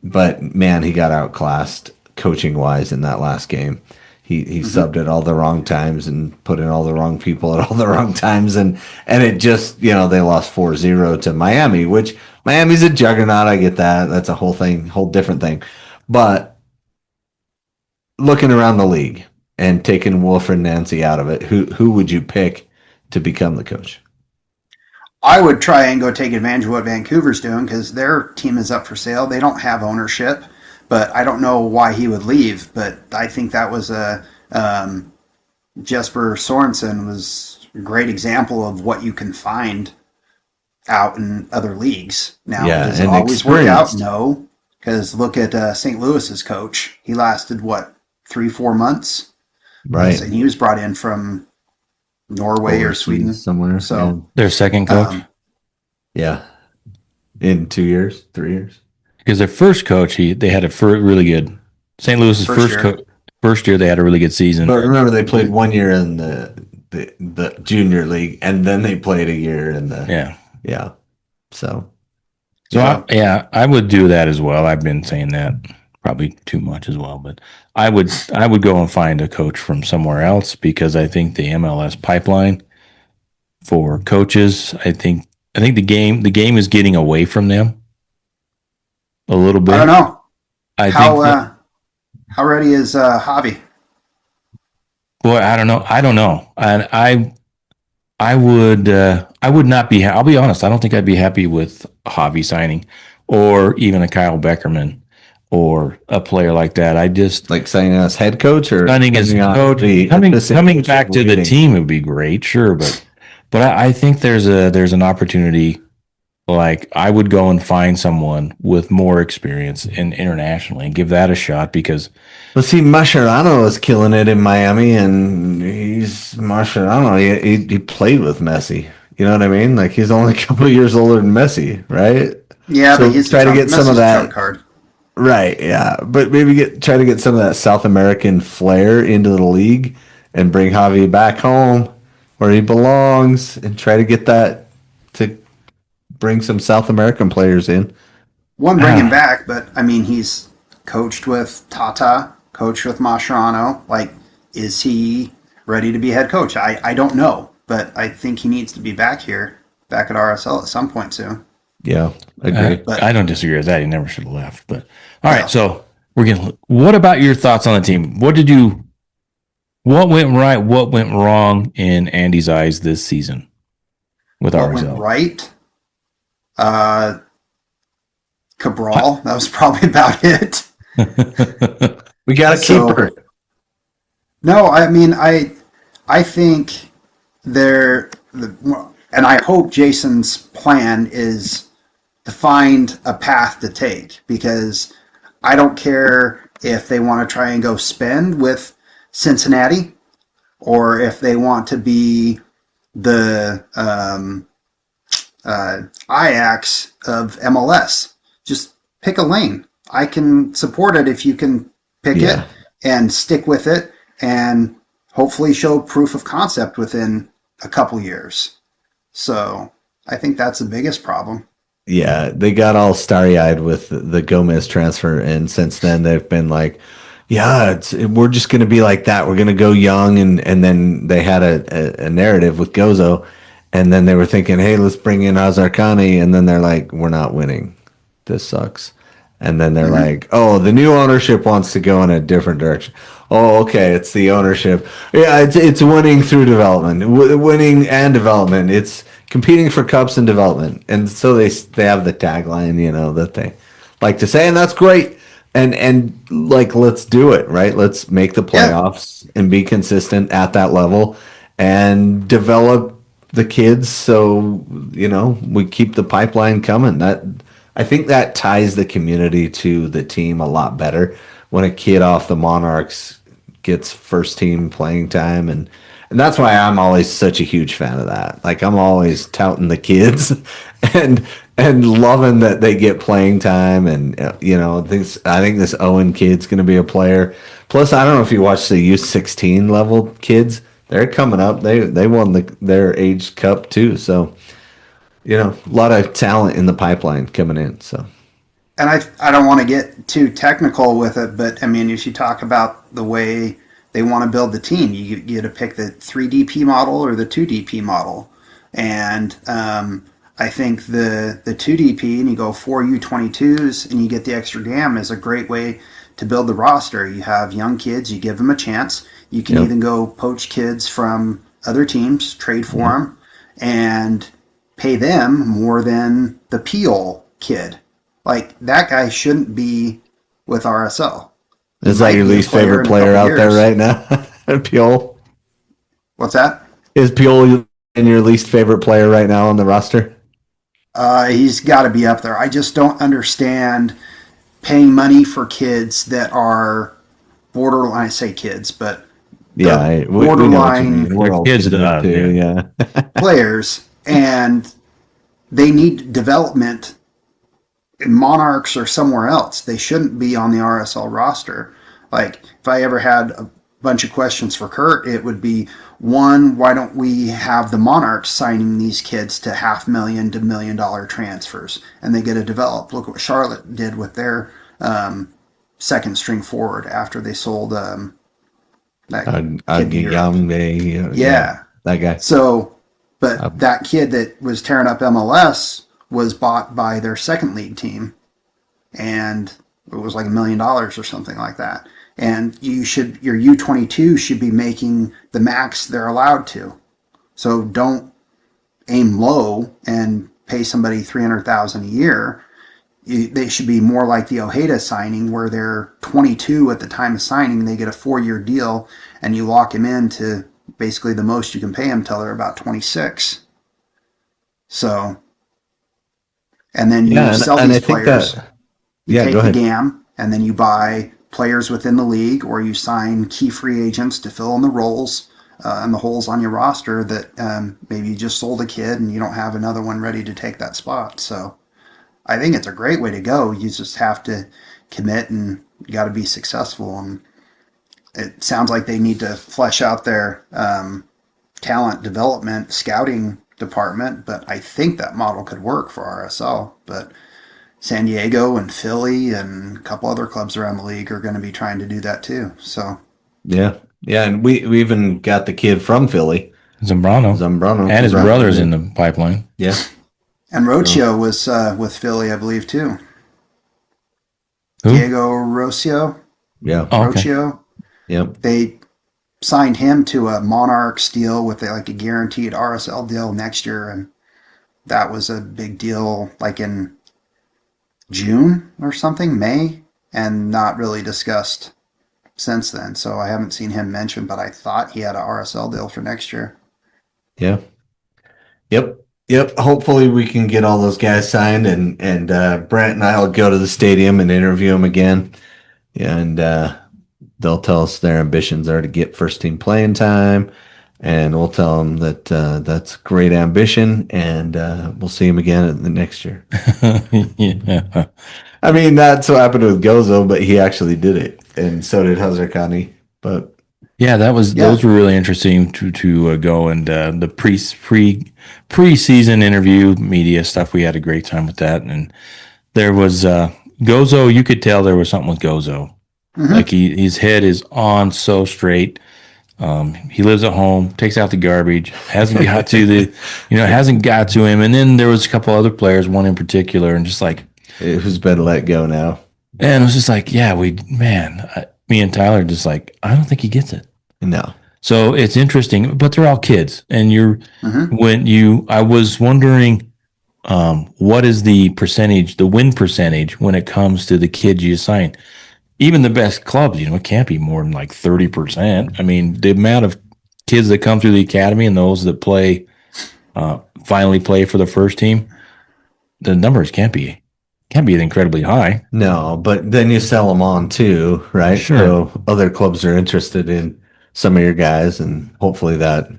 but man, he got outclassed coaching wise in that last game. He subbed at all the wrong times and put in all the wrong people at all the wrong times and it just, they lost 4-0 to Miami, which Miami's a juggernaut. I get that. That's a whole different thing. But looking around the league and taking Wilfred Nancy out of it, who would you pick to become the coach? I would try and go take advantage of what Vancouver's doing because their team is up for sale. They don't have ownership, but I don't know why he would leave. But I think that was Jesper Sorensen was a great example of what you can find out in other leagues. Now, does it always work out? No, because look at St. Louis's coach. He lasted, 3-4 months? Right. And he was brought in from Norway or Sweden. Somewhere. So their second coach? In 2 years, 3 years. Because their first coach, they had a really good St. Louis's first year they had a really good season. But remember, they played 1 year in the junior league, and then they played a year in the So I would do that as well. I've been saying that probably too much as well, but I would go and find a coach from somewhere else because I think the MLS pipeline for coaches, I think the game is getting away from them a little bit. I don't know. How ready is Javi? Boy, I don't know. And I would not be. I'll be honest. I don't think I'd be happy with Javi signing, or even a Kyle Beckerman, or a player like that. I just like signing as head coach or signing as coach. Coming back to the team would be great, sure, but I think there's an opportunity. Like I would go and find someone with more experience internationally and give that a shot because. Well, see, Mascherano is killing it in Miami, and he's Mascherano. He played with Messi. You know what I mean? Like he's only a couple of years older than Messi, right? Yeah, So but he's try to get some of that's his that. trump card. Right, yeah. But maybe try to get some of that South American flair into the league and bring Javi back home where he belongs and try to get that to bring some South American players in. One, bring him back, but I mean, he's coached with Tata, coached with Mascherano. Like, is he ready to be head coach? I don't know, but I think he needs to be back here, back at RSL at some point soon. Yeah, agree. But I don't disagree with that. He never should have left. But all right, No. so we're getting. What about your thoughts on the team? What went right? What went wrong in Andy's eyes this season with What went RSL? right? Uh, Cabral. That was probably about it. We got a So- keeper. No, I mean, I think and I hope Jason's plan is to find a path to take, because I don't care if they want to try and go spend with Cincinnati or if they want to be the Ajax of MLS. Just pick a lane. I can support it if you can pick Yeah. it and stick with it and hopefully show proof of concept within a couple years. So I think that's the biggest problem. Yeah, they got all starry-eyed with the Gomez transfer, and since then they've been like, "Yeah, we're just going to be like that. We're going to go young," and then they had a narrative with Gozo, and then they were thinking, "Hey, let's bring in Azarkani," and then they're like, "We're not winning. This sucks." And then they're like, "Oh, the new ownership wants to go in a different direction." Oh, okay, it's the ownership. Yeah, it's winning through development, winning and development. It's competing for cups and development, and so they have the tagline, that they like to say, and that's great. And like, let's do it, right? Let's make the Yeah. playoffs and be consistent at that level, and develop the kids so we keep the pipeline coming. That I think that ties the community to the team a lot better when a kid off the Monarchs gets first team playing time, and that's why I'm always such a huge fan of that. Like, I'm always touting the kids and loving that they get playing time, and I think this Owen kid's going to be a player. Plus, I don't know if you watch the U16 level kids. They're coming up. They won their age cup too. So, a lot of talent in the pipeline coming in. So, And I don't want to get too technical with it, but I mean, if you talk about the way they want to build the team, you get to pick the 3DP model or the 2DP model. And I think the 2DP, and you go 4 U22s and you get the extra GAM, is a great way to build the roster. You have young kids, you give them a chance. You can even go poach kids from other teams, trade for them, and pay them more than the Peel kid. Like, that guy shouldn't be with RSL. He is that might your be a least player favorite in a player couple out there years. right now? Piol? What's that? Is Piol your least favorite player right now on the roster? He's got to be up there. I just don't understand paying money for kids that are borderline. I say kids, but Yeah, we know what you borderline mean. We're all kids kids that- too. Yeah. players, and they need development in Monarchs or somewhere else. They shouldn't be on the RSL roster. Like, if I ever had a bunch of questions for Kurt, it would be, one, why don't we have the Monarchs signing these kids to $500,000 to $1 million transfers, and they get to develop? Look what Charlotte did with their second string forward after they sold that kid to Europe. Yeah. That guy. So, but that kid that was tearing up MLS was bought by their second league team, and it was like $1 million or something like that. And your U22 should be making the max they're allowed to. So don't aim low and pay somebody $300,000 a year. They should be more like the Ojeda signing, where they're 22 at the time of signing. They get a 4-year deal, and you lock him in to basically the most you can pay them till they're about 26. So, and then you sell these players. You take go the ahead. GAM, and then you buy players within the league, or you sign key free agents to fill in the roles and the holes on your roster that maybe you just sold a kid and you don't have another one ready to take that spot. So I think it's a great way to go. You just have to commit and you got to be successful. And it sounds like they need to flesh out their talent development scouting department, but I think that model could work for RSL. But San Diego and Philly and a couple other clubs around the league are going to be trying to do that too. So Yeah. Yeah. And we even got the kid from Philly, Zambrano. And his brother's in the pipeline. Yeah. and Rocio was with Philly, I believe, too. Who? Diego Rocio. Yeah. Oh, okay. Rocio. Yep. They signed him to a Monarchs deal with like a guaranteed RSL deal next year, and that was a big deal, like in June or something, May, and not really discussed since then. So I haven't seen him mentioned, but I thought he had a RSL deal for next year. Yeah. Yep. Yep. Hopefully we can get all those guys signed and Brent and I will go to the stadium and interview them again. And they'll tell us their ambitions are to get first team playing time. And we'll tell them that that's great ambition, and we'll see them again at the next year. Yeah. I mean, that's what happened with Gozo, but he actually did it, and so did Hazarkani. But Yeah, those were really interesting to go, and the preseason interview media stuff. We had a great time with that, and there was Gozo. You could tell there was something with Gozo. Mm-hmm. Like his head is on so straight. He lives at home, takes out the garbage, hasn't got to him. And then there was a couple other players, one in particular, and just like who's been let go now. And it was just like, yeah, me and Tyler just like, I don't think he gets it. No. So it's interesting, but they're all kids. And I was wondering, what is the win percentage when it comes to the kids you assign? Even the best clubs, it can't be more than like 30%. I mean, the amount of kids that come through the academy and those that finally play for the first team, the numbers can't be incredibly high. No, but then you sell them on too, right? Sure. So other clubs are interested in some of your guys, and hopefully that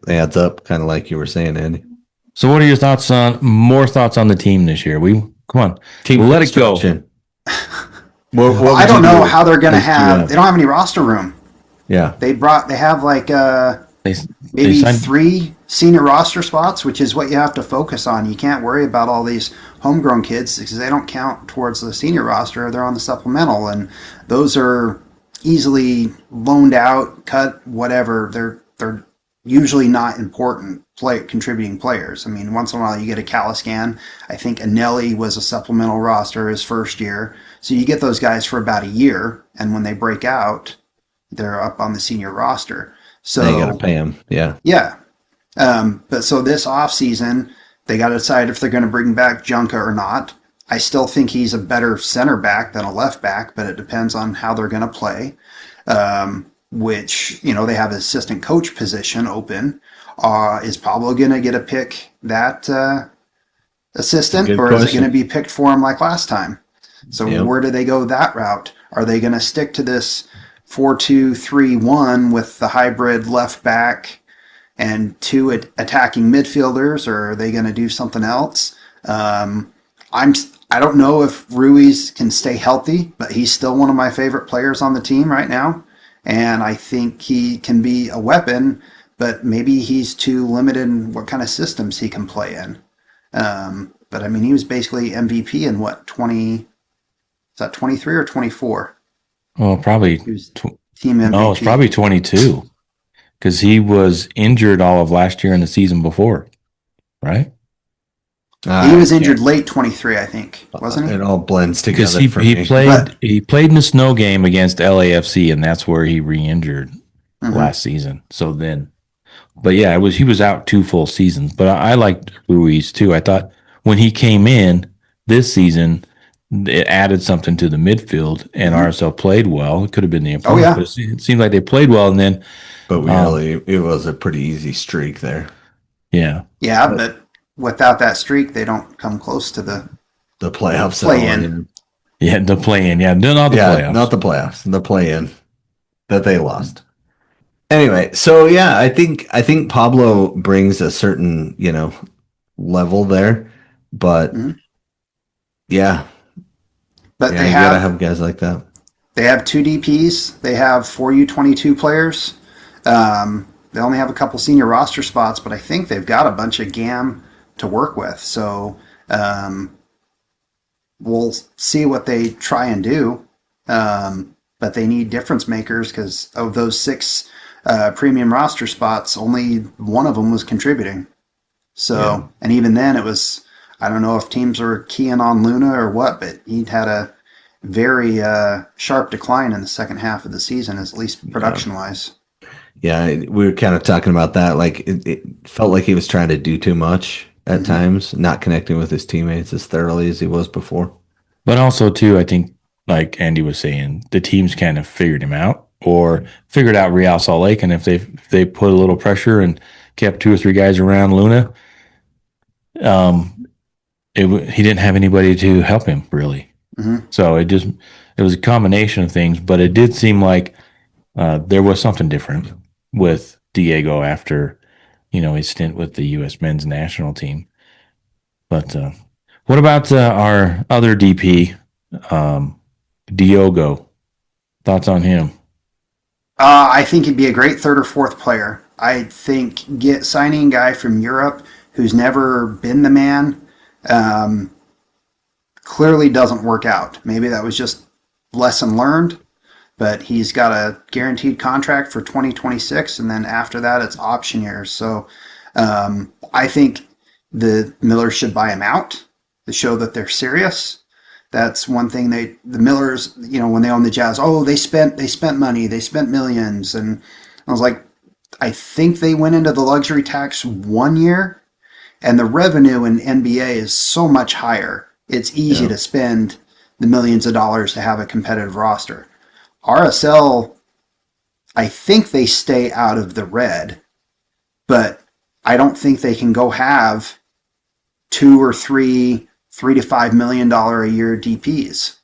adds up, kind of like you were saying, Andy. So what are your thoughts on the team this year? Come on. Team let it go. Well, I don't know how they're going to have. They don't have any roster room. Yeah, they have like maybe 3 senior roster spots, which is what you have to focus on. You can't worry about all these homegrown kids because they don't count towards the senior roster. They're on the supplemental, and those are easily loaned out, cut, whatever. They're usually not important contributing players. I mean, once in a while you get a Caliscan. I think Anelli was a supplemental roster his first year. So you get those guys for about a year, and when they break out, they're up on the senior roster. So they got to pay them. Yeah. Yeah. But so this offseason, they got to decide if they're going to bring back Junka or not. I still think he's a better center back than a left back, but it depends on how they're going to play. Which, they have an assistant coach position open. Is Pablo going to get a pick that assistant, or is it going to be picked for him like last time? So where do they go that route? Are they going to stick to this 4-2-3-1 with the hybrid left back and 2 attacking midfielders, or are they going to do something else? I don't know if Ruiz can stay healthy, but he's still one of my favorite players on the team right now. And I think he can be a weapon, but maybe he's too limited in what kind of systems he can play in. But I mean, he was basically MVP in what, 23 or 24? Well, probably team MVP. No, it's probably 22 because he was injured all of last year and the season before, right? He was injured late 23, I think, wasn't he? It all blends together. Because he played in the snow game against LAFC, and that's where he re-injured last season. So then, but yeah, he was out 2 full seasons. But I liked Ruiz too. I thought when he came in this season, it added something to the midfield, and RSL played well. It could have been the improvement, but it seemed like they played well, and then. But really, it was a pretty easy streak there. Yeah. Yeah, but without that streak, they don't come close to the playoffs. Play-in. Yeah, the play-in. Yeah, not the playoffs. Not the playoffs. The play-in that they lost. Anyway, so yeah, I think Pablo brings a certain level there, but Yeah. But Yeah, you gotta have guys like that. they have two DPs. They have four U22 players. They only have a couple senior roster spots, but I think they've got a bunch of GAM to work with. So we'll see what they try and do. But they need difference makers because of those six premium roster spots, only one of them was contributing. So, and even then, it was, I don't know if teams are keying on Luna or what, but he had a very sharp decline in the second half of the season, at least production wise. Yeah, we were kind of talking about that. Like it felt like he was trying to do too much at times, not connecting with his teammates as thoroughly as he was before. But also, too, I think, like Andy was saying, the teams kind of figured him out or figured out Real Salt Lake. And if they put a little pressure and kept two or three guys around Luna, he didn't have anybody to help him really. So it was a combination of things, but it did seem like there was something different with Diego after, his stint with the U.S. men's national team. But what about our other DP, Diogo? Thoughts on him? I think he'd be a great third or fourth player. I think signing a guy from Europe who's never been the man clearly doesn't work out. Maybe that was just lesson learned, but he's got a guaranteed contract for 2026, and then after that, it's option years. So I think the Millers should buy him out to show that they're serious. That's one thing the Millers, when they own the Jazz, they spent money, they spent millions. And I was like, I think they went into the luxury tax 1 year, and the revenue in NBA is so much higher. It's easy to spend the millions of dollars to have a competitive roster. RSL, I think they stay out of the red, but I don't think they can go have 2 or 3 to $5 million a year DPs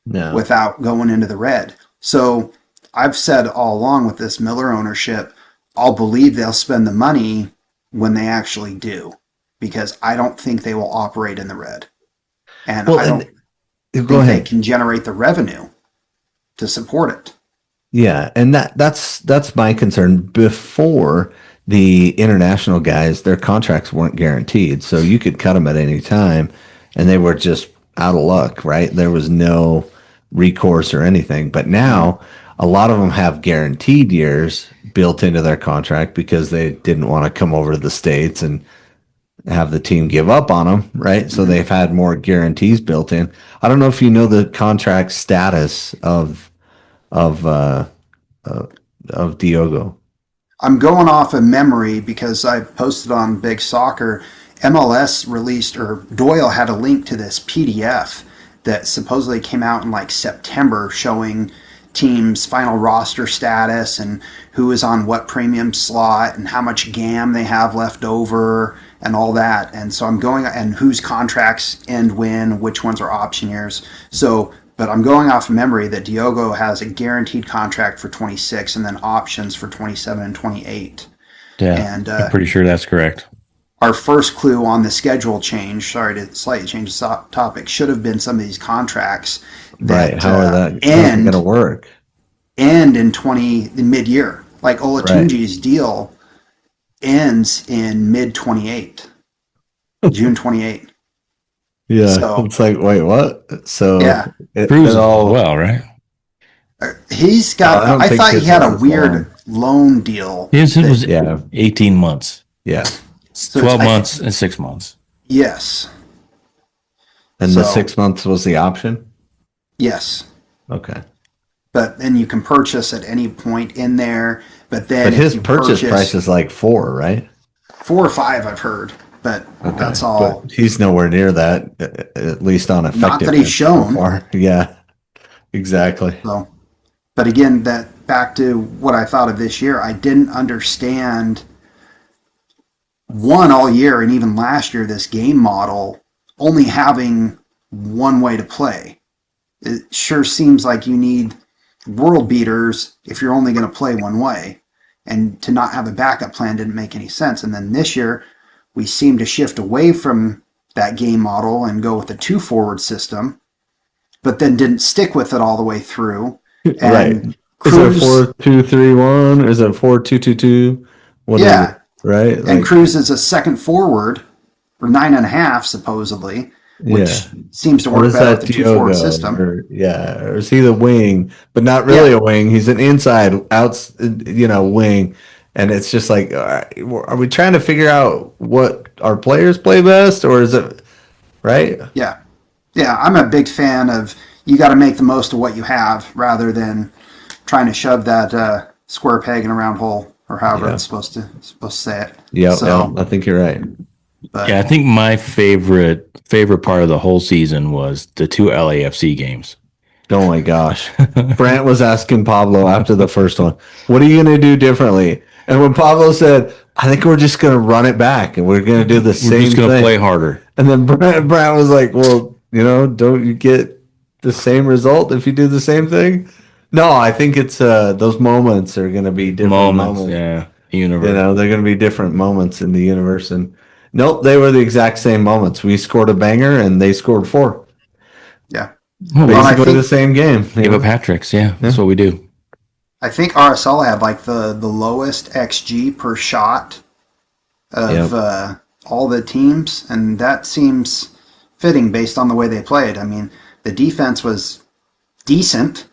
without going into the red. So I've said all along with this Miller ownership, I'll believe they'll spend the money when they actually do, because I don't think they will operate in the red. And I don't think they can generate the revenue to support it. Yeah, and that's my concern. Before, the international guys, their contracts weren't guaranteed, so you could cut them at any time, and they were just out of luck, right? There was no recourse or anything. But now, a lot of them have guaranteed years built into their contract because they didn't want to come over to the States and have the team give up on them, right? So they've had more guarantees built in. I don't know if you know the contract status of Diogo. I'm going off of memory because I posted on Big Soccer. MLS released, or Doyle had a link to this PDF that supposedly came out in like September showing teams' final roster status and who is on what premium slot and how much GAM they have left over and all that. And so I'm going, and whose contracts end when, which ones are option years. So, but I'm going off memory that Diogo has a guaranteed contract for 26 and then options for 27 and 28. Yeah, and I'm pretty sure that's correct. Our first clue on the schedule change, sorry to slightly change the topic, should have been some of these contracts that right. How are that going to work? End in mid-year. Like Olatunji's deal ends in mid-28, June 28. Yeah, so, it's like, wait, what? So yeah, Cruz all well, right? He's got. I thought he had a weird loan deal. His was 18 months. Yeah, so 12 months and 6 months. Yes. And the 6 months was the option. Yes. Okay. But then you can purchase at any point in there. But then his purchase price is like 4, right? 4 or 5, I've heard. But that's all. But he's nowhere near that, at least on effectiveness. Not that he's shown. So yeah, exactly. So, but again, that back to what I thought of this year, I didn't understand all year and even last year this game model only having one way to play. It sure seems like you need world beaters if you're only going to play one way, and to not have a backup plan didn't make any sense. And then this year we seem to shift away from that game model and go with a 2-forward system, but then didn't stick with it all the way through. Right. And Is it Cruz, 4-2-3-1? Is it 4-2-2-2? What is yeah, it? Right? and Cruz is a second forward for 9.5 supposedly, which yeah. seems to Or work is better that with the 2-forward Diogo? system. Or is he the wing, but not really a wing? He's an inside wing. And it's just like, are we trying to figure out what our players play best, or is it right? Yeah. Yeah, I'm a big fan of you got to make the most of what you have rather than trying to shove that square peg in a round hole or however it's supposed to say it. Yeah, So, I think you're right. but Yeah, I think my favorite part of the whole season was the 2 LAFC games. Oh my gosh. Brandt was asking Pablo after the first one, what are you going to do differently? And when Pablo said, I think we're just going to run it back and we're going to do the same thing. We're just going to play harder. And then Brandt was like, well, don't you get the same result if you do the same thing? No, I think it's those moments are going to be different moments. Yeah, universe. They're going to be different moments in the universe. And nope, they were the exact same moments. We scored a banger and they scored 4. yeah. Basically the same game. Give up hat tricks. Yeah, that's what we do. I think RSL had like the lowest XG per shot of all the teams, and that seems fitting based on the way they played. I mean, the defense was decent,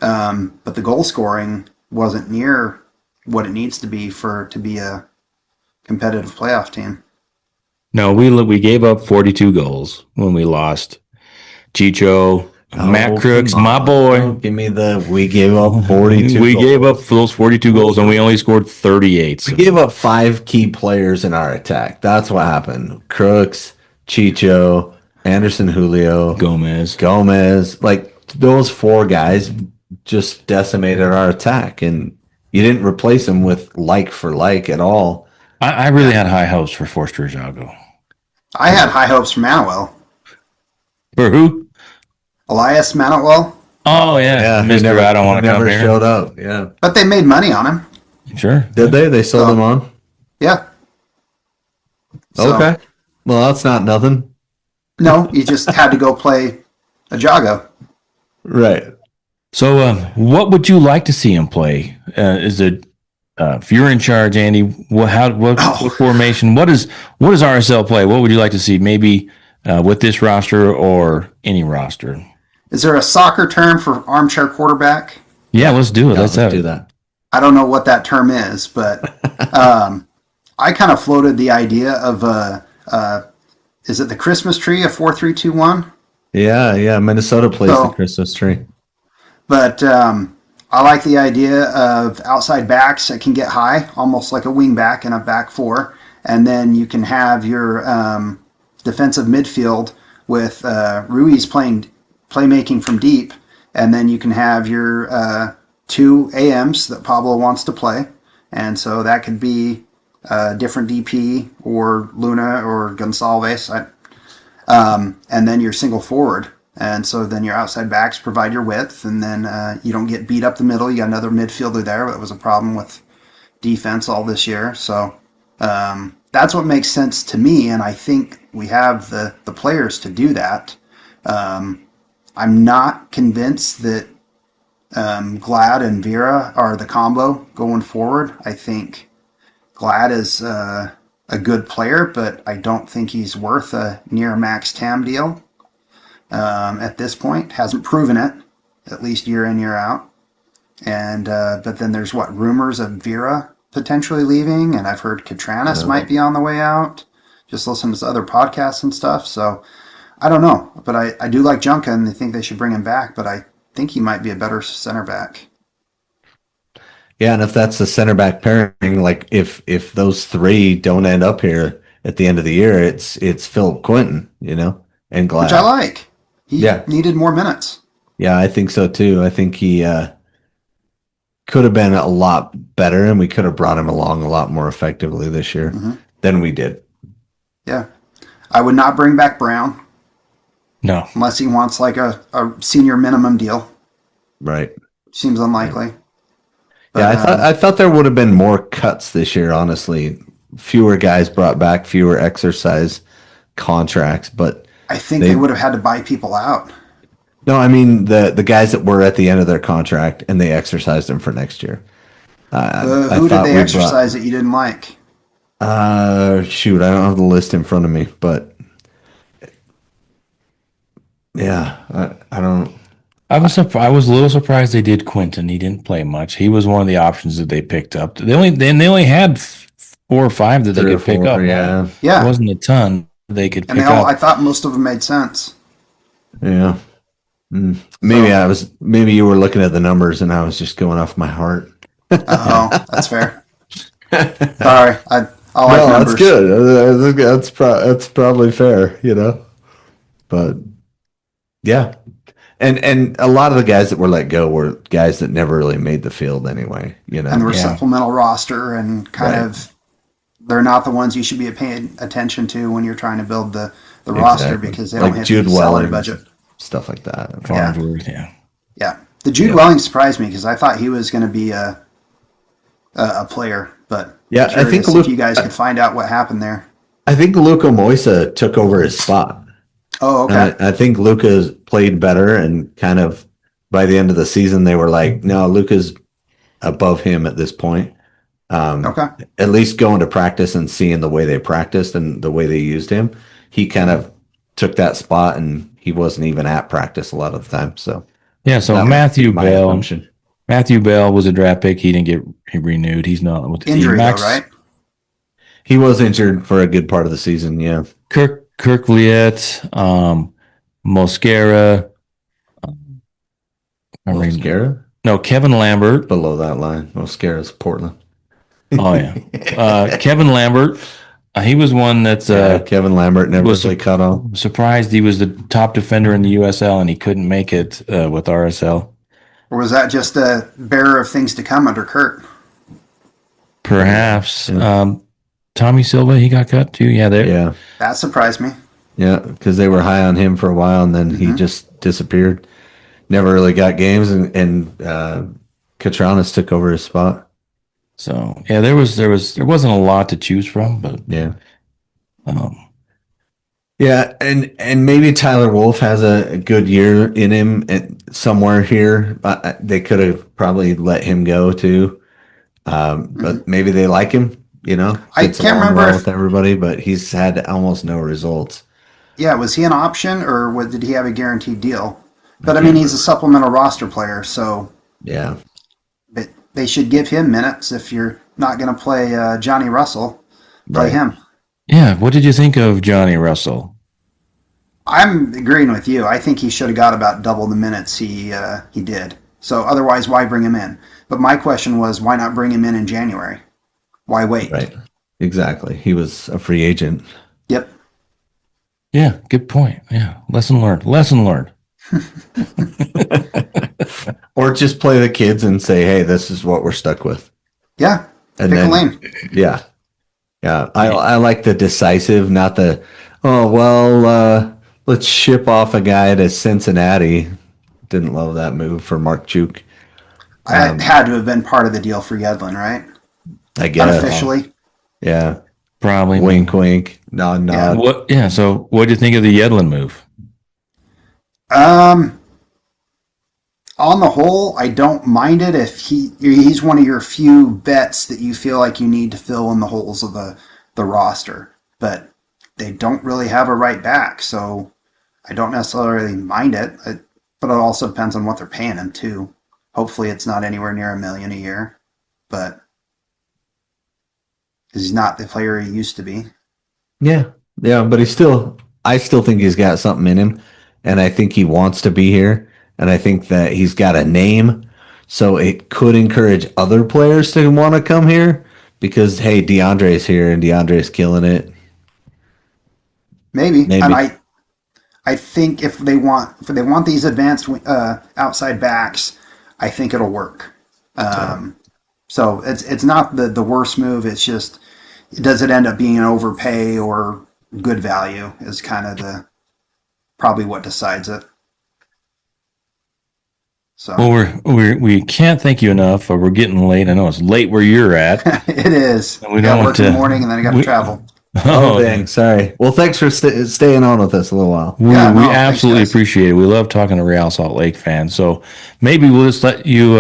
but the goal scoring wasn't near what it needs to be to be a competitive playoff team. No, we gave up 42 goals when we lost. Chicho, Matt Crooks, my boy. Give me we gave up 42 We goals. gave up those 42 goals and we only scored 38. So. We gave up 5 key players in our attack. That's what happened. Crooks, Chicho, Anderson, Julio, Gomez. Like those 4 guys just decimated our attack, and you didn't replace them with like for like at all. I really had high hopes for Forster Jago. I had high hopes for Manuel. For who? Elias Manuel. Oh, yeah. Mr. I don't want to come here. Never showed up, yeah. But they made money on him. Sure. Did they? They sold him on? Yeah. So, okay. Well, that's not nothing. No, you just had to go play a Jago. Right. So, what would you like to see him play? Is it if you're in charge, Andy? What formation? What does RSL play? What would you like to see? Maybe with this roster or any roster? Is there a soccer term for armchair quarterback? Yeah, let's do it. Let's do that. I don't know what that term is, but I kind of floated the idea of is it the Christmas tree, a 4-3-2-1? Yeah. Minnesota plays the Christmas tree. But I like the idea of outside backs that can get high, almost like a wing back in a back 4. And then you can have your defensive midfield with Ruiz playmaking from deep. And then you can have your 2 AMs that Pablo wants to play. And so that could be different DP or Luna or Gonçalves. And then your single forward. And so then your outside backs provide your width, and then you don't get beat up the middle. You got another midfielder there. That was a problem with defense all this year. So that's what makes sense to me, and I think we have the players to do that. I'm not convinced that Glad and Vera are the combo going forward. I think Glad is a good player, but I don't think he's worth a near max TAM deal. At this point, hasn't proven it, at least year in, year out. And but then there's rumors of Vera potentially leaving, and I've heard Catranis might be on the way out. Just listen to other podcasts and stuff. So I don't know, but I do like Junka, and I think they should bring him back. But I think he might be a better center back. Yeah, and if that's the center back pairing, like if those 3 don't end up here at the end of the year, it's Philip Quinton, and Glad, which I like. He needed more minutes. Yeah, I think so too. I think he could have been a lot better, and we could have brought him along a lot more effectively this year than we did. Yeah. I would not bring back Brown. No. Unless he wants like a senior minimum deal. Right. Seems unlikely. But, yeah, I thought there would have been more cuts this year, honestly. Fewer guys brought back, fewer exercise contracts, but I think they would have had to buy people out. no, I mean the guys that were at the end of their contract and they exercised them for next year. I Who did thought they we exercise that you didn't like? shoot, I don't have the list in front of me, but yeah, I don't. I was a little surprised they did Quentin. He didn't play much. He was one of the options that they picked up. They only had 4 or 5 that they Three or could pick four, up. yeah. It Yeah, wasn't a ton they could and pick they all, I up. thought most of them made sense. Yeah. Maybe you were looking at the numbers and I was just going off my heart. Oh, that's fair. Sorry, I like No, numbers. that's good. I think that's probably fair, But yeah, and a lot of the guys that were let go were guys that never really made the field anyway. And they were Yeah. supplemental roster and kind Right. of they're not the ones you should be paying attention to when you're trying to build the roster Exactly. because they Like don't hit Jude the salary Welling. budget. Stuff like that. Farnsworth, yeah. Yeah, the Jude Welling surprised me because I thought he was going to be a player, but Yeah, I think if you guys could find out what happened there. I think Luca Moisa took over his spot. Oh, okay. I think Luca's played better, and kind of by the end of the season, they were like, no, Luca's above him at this point. Okay. At least going to practice and seeing the way they practiced and the way they used him, he kind of took that spot, and he wasn't even at practice a lot of the time. So Yeah, so that was Matthew my Bell. assumption. Matthew Bell was a draft pick. He didn't get renewed. He's not with the team. Injury, though, right? He was injured for a good part of the season. Yeah, Kirk Liet, Mosquera. Mosquera No, Kevin Lambert. below that line. Mosquera's Portland. Oh yeah, Kevin Lambert. He was one that's Kevin Lambert never was really cut on. surprised he was the top defender in the USL and he couldn't make it with RSL. Or was that just a bearer of things to come under Kurt? Perhaps. Yeah. Tommy Silva, he got cut too. Yeah, there. Yeah, That surprised me. yeah, because they were high on him for a while, and then he just disappeared. Never really got games, and Katranis took over his spot. So yeah, there wasn't a lot to choose from, but Yeah. um, Yeah, and maybe Tyler Wolf has a good year in him somewhere here. They could have probably let him go too, but maybe they like him. I Gets can't along remember well if- with everybody, but he's had almost no results. Yeah, was he an option or did he have a guaranteed deal? But I mean, he's a supplemental roster player, so Yeah, they should give him minutes. If you're not going to play Johnny Russell, play Right. him. yeah. What did you think of Johnny Russell? I'm agreeing with you. I think he should have got about double the minutes he did. So otherwise, why bring him in? But my question was, why not bring him in January? Why wait? right. Exactly. He was a free agent. Yep. Yeah, good point. Yeah, lesson learned. Lesson learned. Or just play the kids and say, hey, this is what we're stuck with. Yeah. And Pick a then, lane. yeah. Yeah. I like the decisive, not the, let's ship off a guy to Cincinnati. Didn't love that move for Mark Chuk. It had to have been part of the deal for Yedlin, right? I guess. Unofficially. Yeah. Probably. Wink, wink. Nod, nod. What? Yeah. So, what do you think of the Yedlin move? On the whole, I don't mind it if he's one of your few bets that you feel like you need to fill in the holes of the roster. But they don't really have a right back, so I don't necessarily mind it. But it also depends on what they're paying him too. Hopefully, it's not anywhere near $1 million a year, but because he's not the player he used to be. Yeah. Yeah. But I still think he's got something in him. And I think he wants to be here. And I think that he's got a name. So it could encourage other players to want to come here because, hey, DeAndre's here and DeAndre's killing it. Maybe. Maybe. And I think if they want these advanced outside backs, I think it'll work. So it's not the worst move. It's just, does it end up being an overpay or good value is kind of probably what decides it. So Well, we can't thank you enough. We're getting late. I know it's late where you're at. it is. We I don't got want work in to- the morning and then I got to travel. Oh, dang. Sorry. Well, thanks for staying on with us a little while. We, Yeah, we no, thanks, absolutely guys. appreciate it. We love talking to Real Salt Lake fans. So maybe we'll just let you.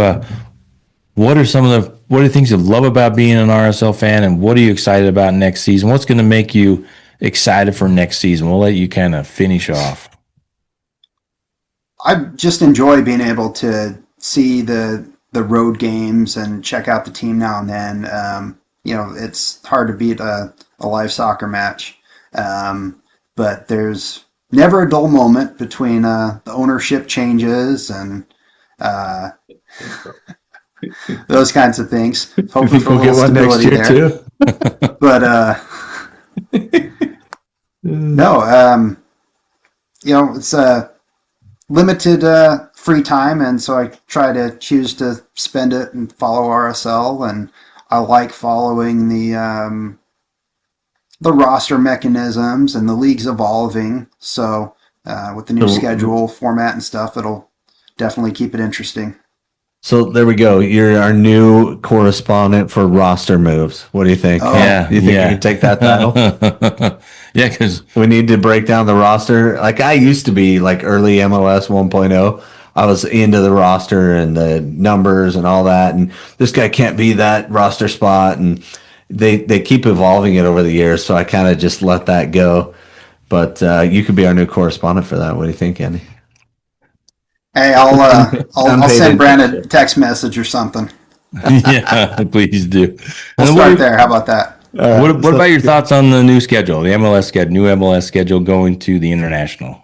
What are the things you love about being an RSL fan, and what are you excited about next season? What's going to make you excited for next season? We'll let you kind of finish off. I just enjoy being able to see the road games and check out the team now and then. It's hard to beat a live soccer match, but there's never a dull moment between the ownership changes and those kinds of things. Hopefully for a little stability there. too? But no, it's limited free time, and so I try to choose to spend it and follow RSL, and I like following the roster mechanisms and the league's evolving. So with the new schedule format and stuff, it'll definitely keep it interesting. So there we go. You're our new correspondent for roster moves. What do you think? Oh. Yeah, You think yeah. you can take that title? Yeah, because We need to break down the roster. Like I used to be like early MLS 1.0. I was into the roster and the numbers and all that. And this guy can't be that roster spot. And they keep evolving it over the years. So I kind of just let that go. But you could be our new correspondent for that. What do you think, Andy? Hey, I'll Unpaid send Brandon a internship. text message or something. yeah, please do. We'll And start there. How about that? What about your thoughts on the new schedule, the MLS schedule, new MLS schedule going to the international?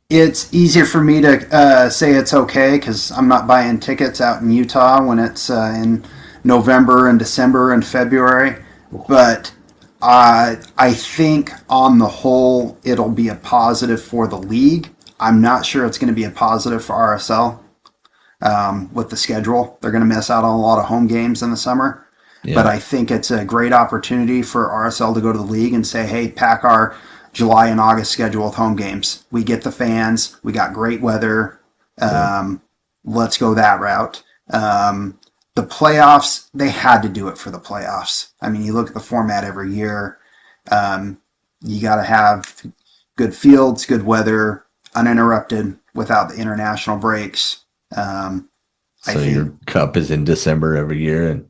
It's easier for me to say it's okay because I'm not buying tickets out in Utah when it's in November and December and February. But I think on the whole, it'll be a positive for the league. I'm not sure it's going to be a positive for RSL with the schedule. They're going to miss out on a lot of home games in the summer. Yeah. But I think it's a great opportunity for RSL to go to the league and say, hey, pack our July and August schedule with home games. We get the fans. We got great weather. Let's go that route. The playoffs, they had to do it for the playoffs. I mean, you look at the format every year. You got to have good fields, good weather, uninterrupted without the international breaks. So your cup is in December every year, and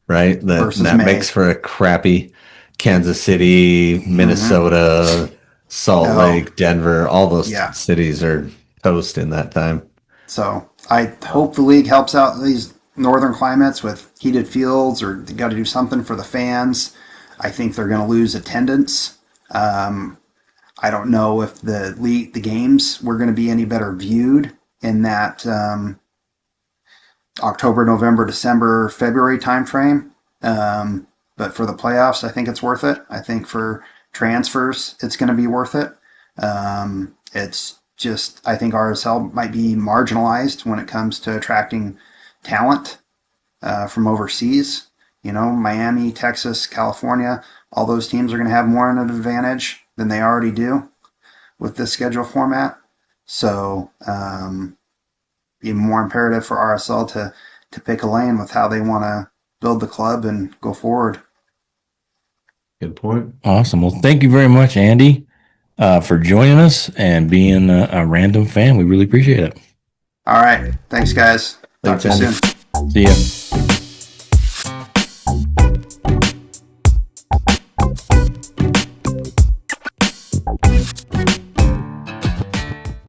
right? Versus That May. makes for a crappy Kansas City, Minnesota, Salt Oh. Lake, Denver. All those Yeah. cities are toast in that time. So I hope the league helps out these northern climates with heated fields, or they got to do something for the fans. I think they're going to lose attendance. I don't know if the games were going to be any better viewed in that October, November, December, February timeframe. But for the playoffs, I think it's worth it. I think for transfers, it's going to be worth it. It's just, I think RSL might be marginalized when it comes to attracting talent from overseas. You know, Miami, Texas, California, all those teams are going to have more of an advantage than they already do with this schedule format. So, even more imperative for RSL to pick a lane with how they want to build the club and go forward. Good point. Awesome. Well, thank you very much, Andy, for joining us and being a random fan. We really appreciate it. All right. Thanks, guys. Talk Thanks, to you Andy. soon. See ya.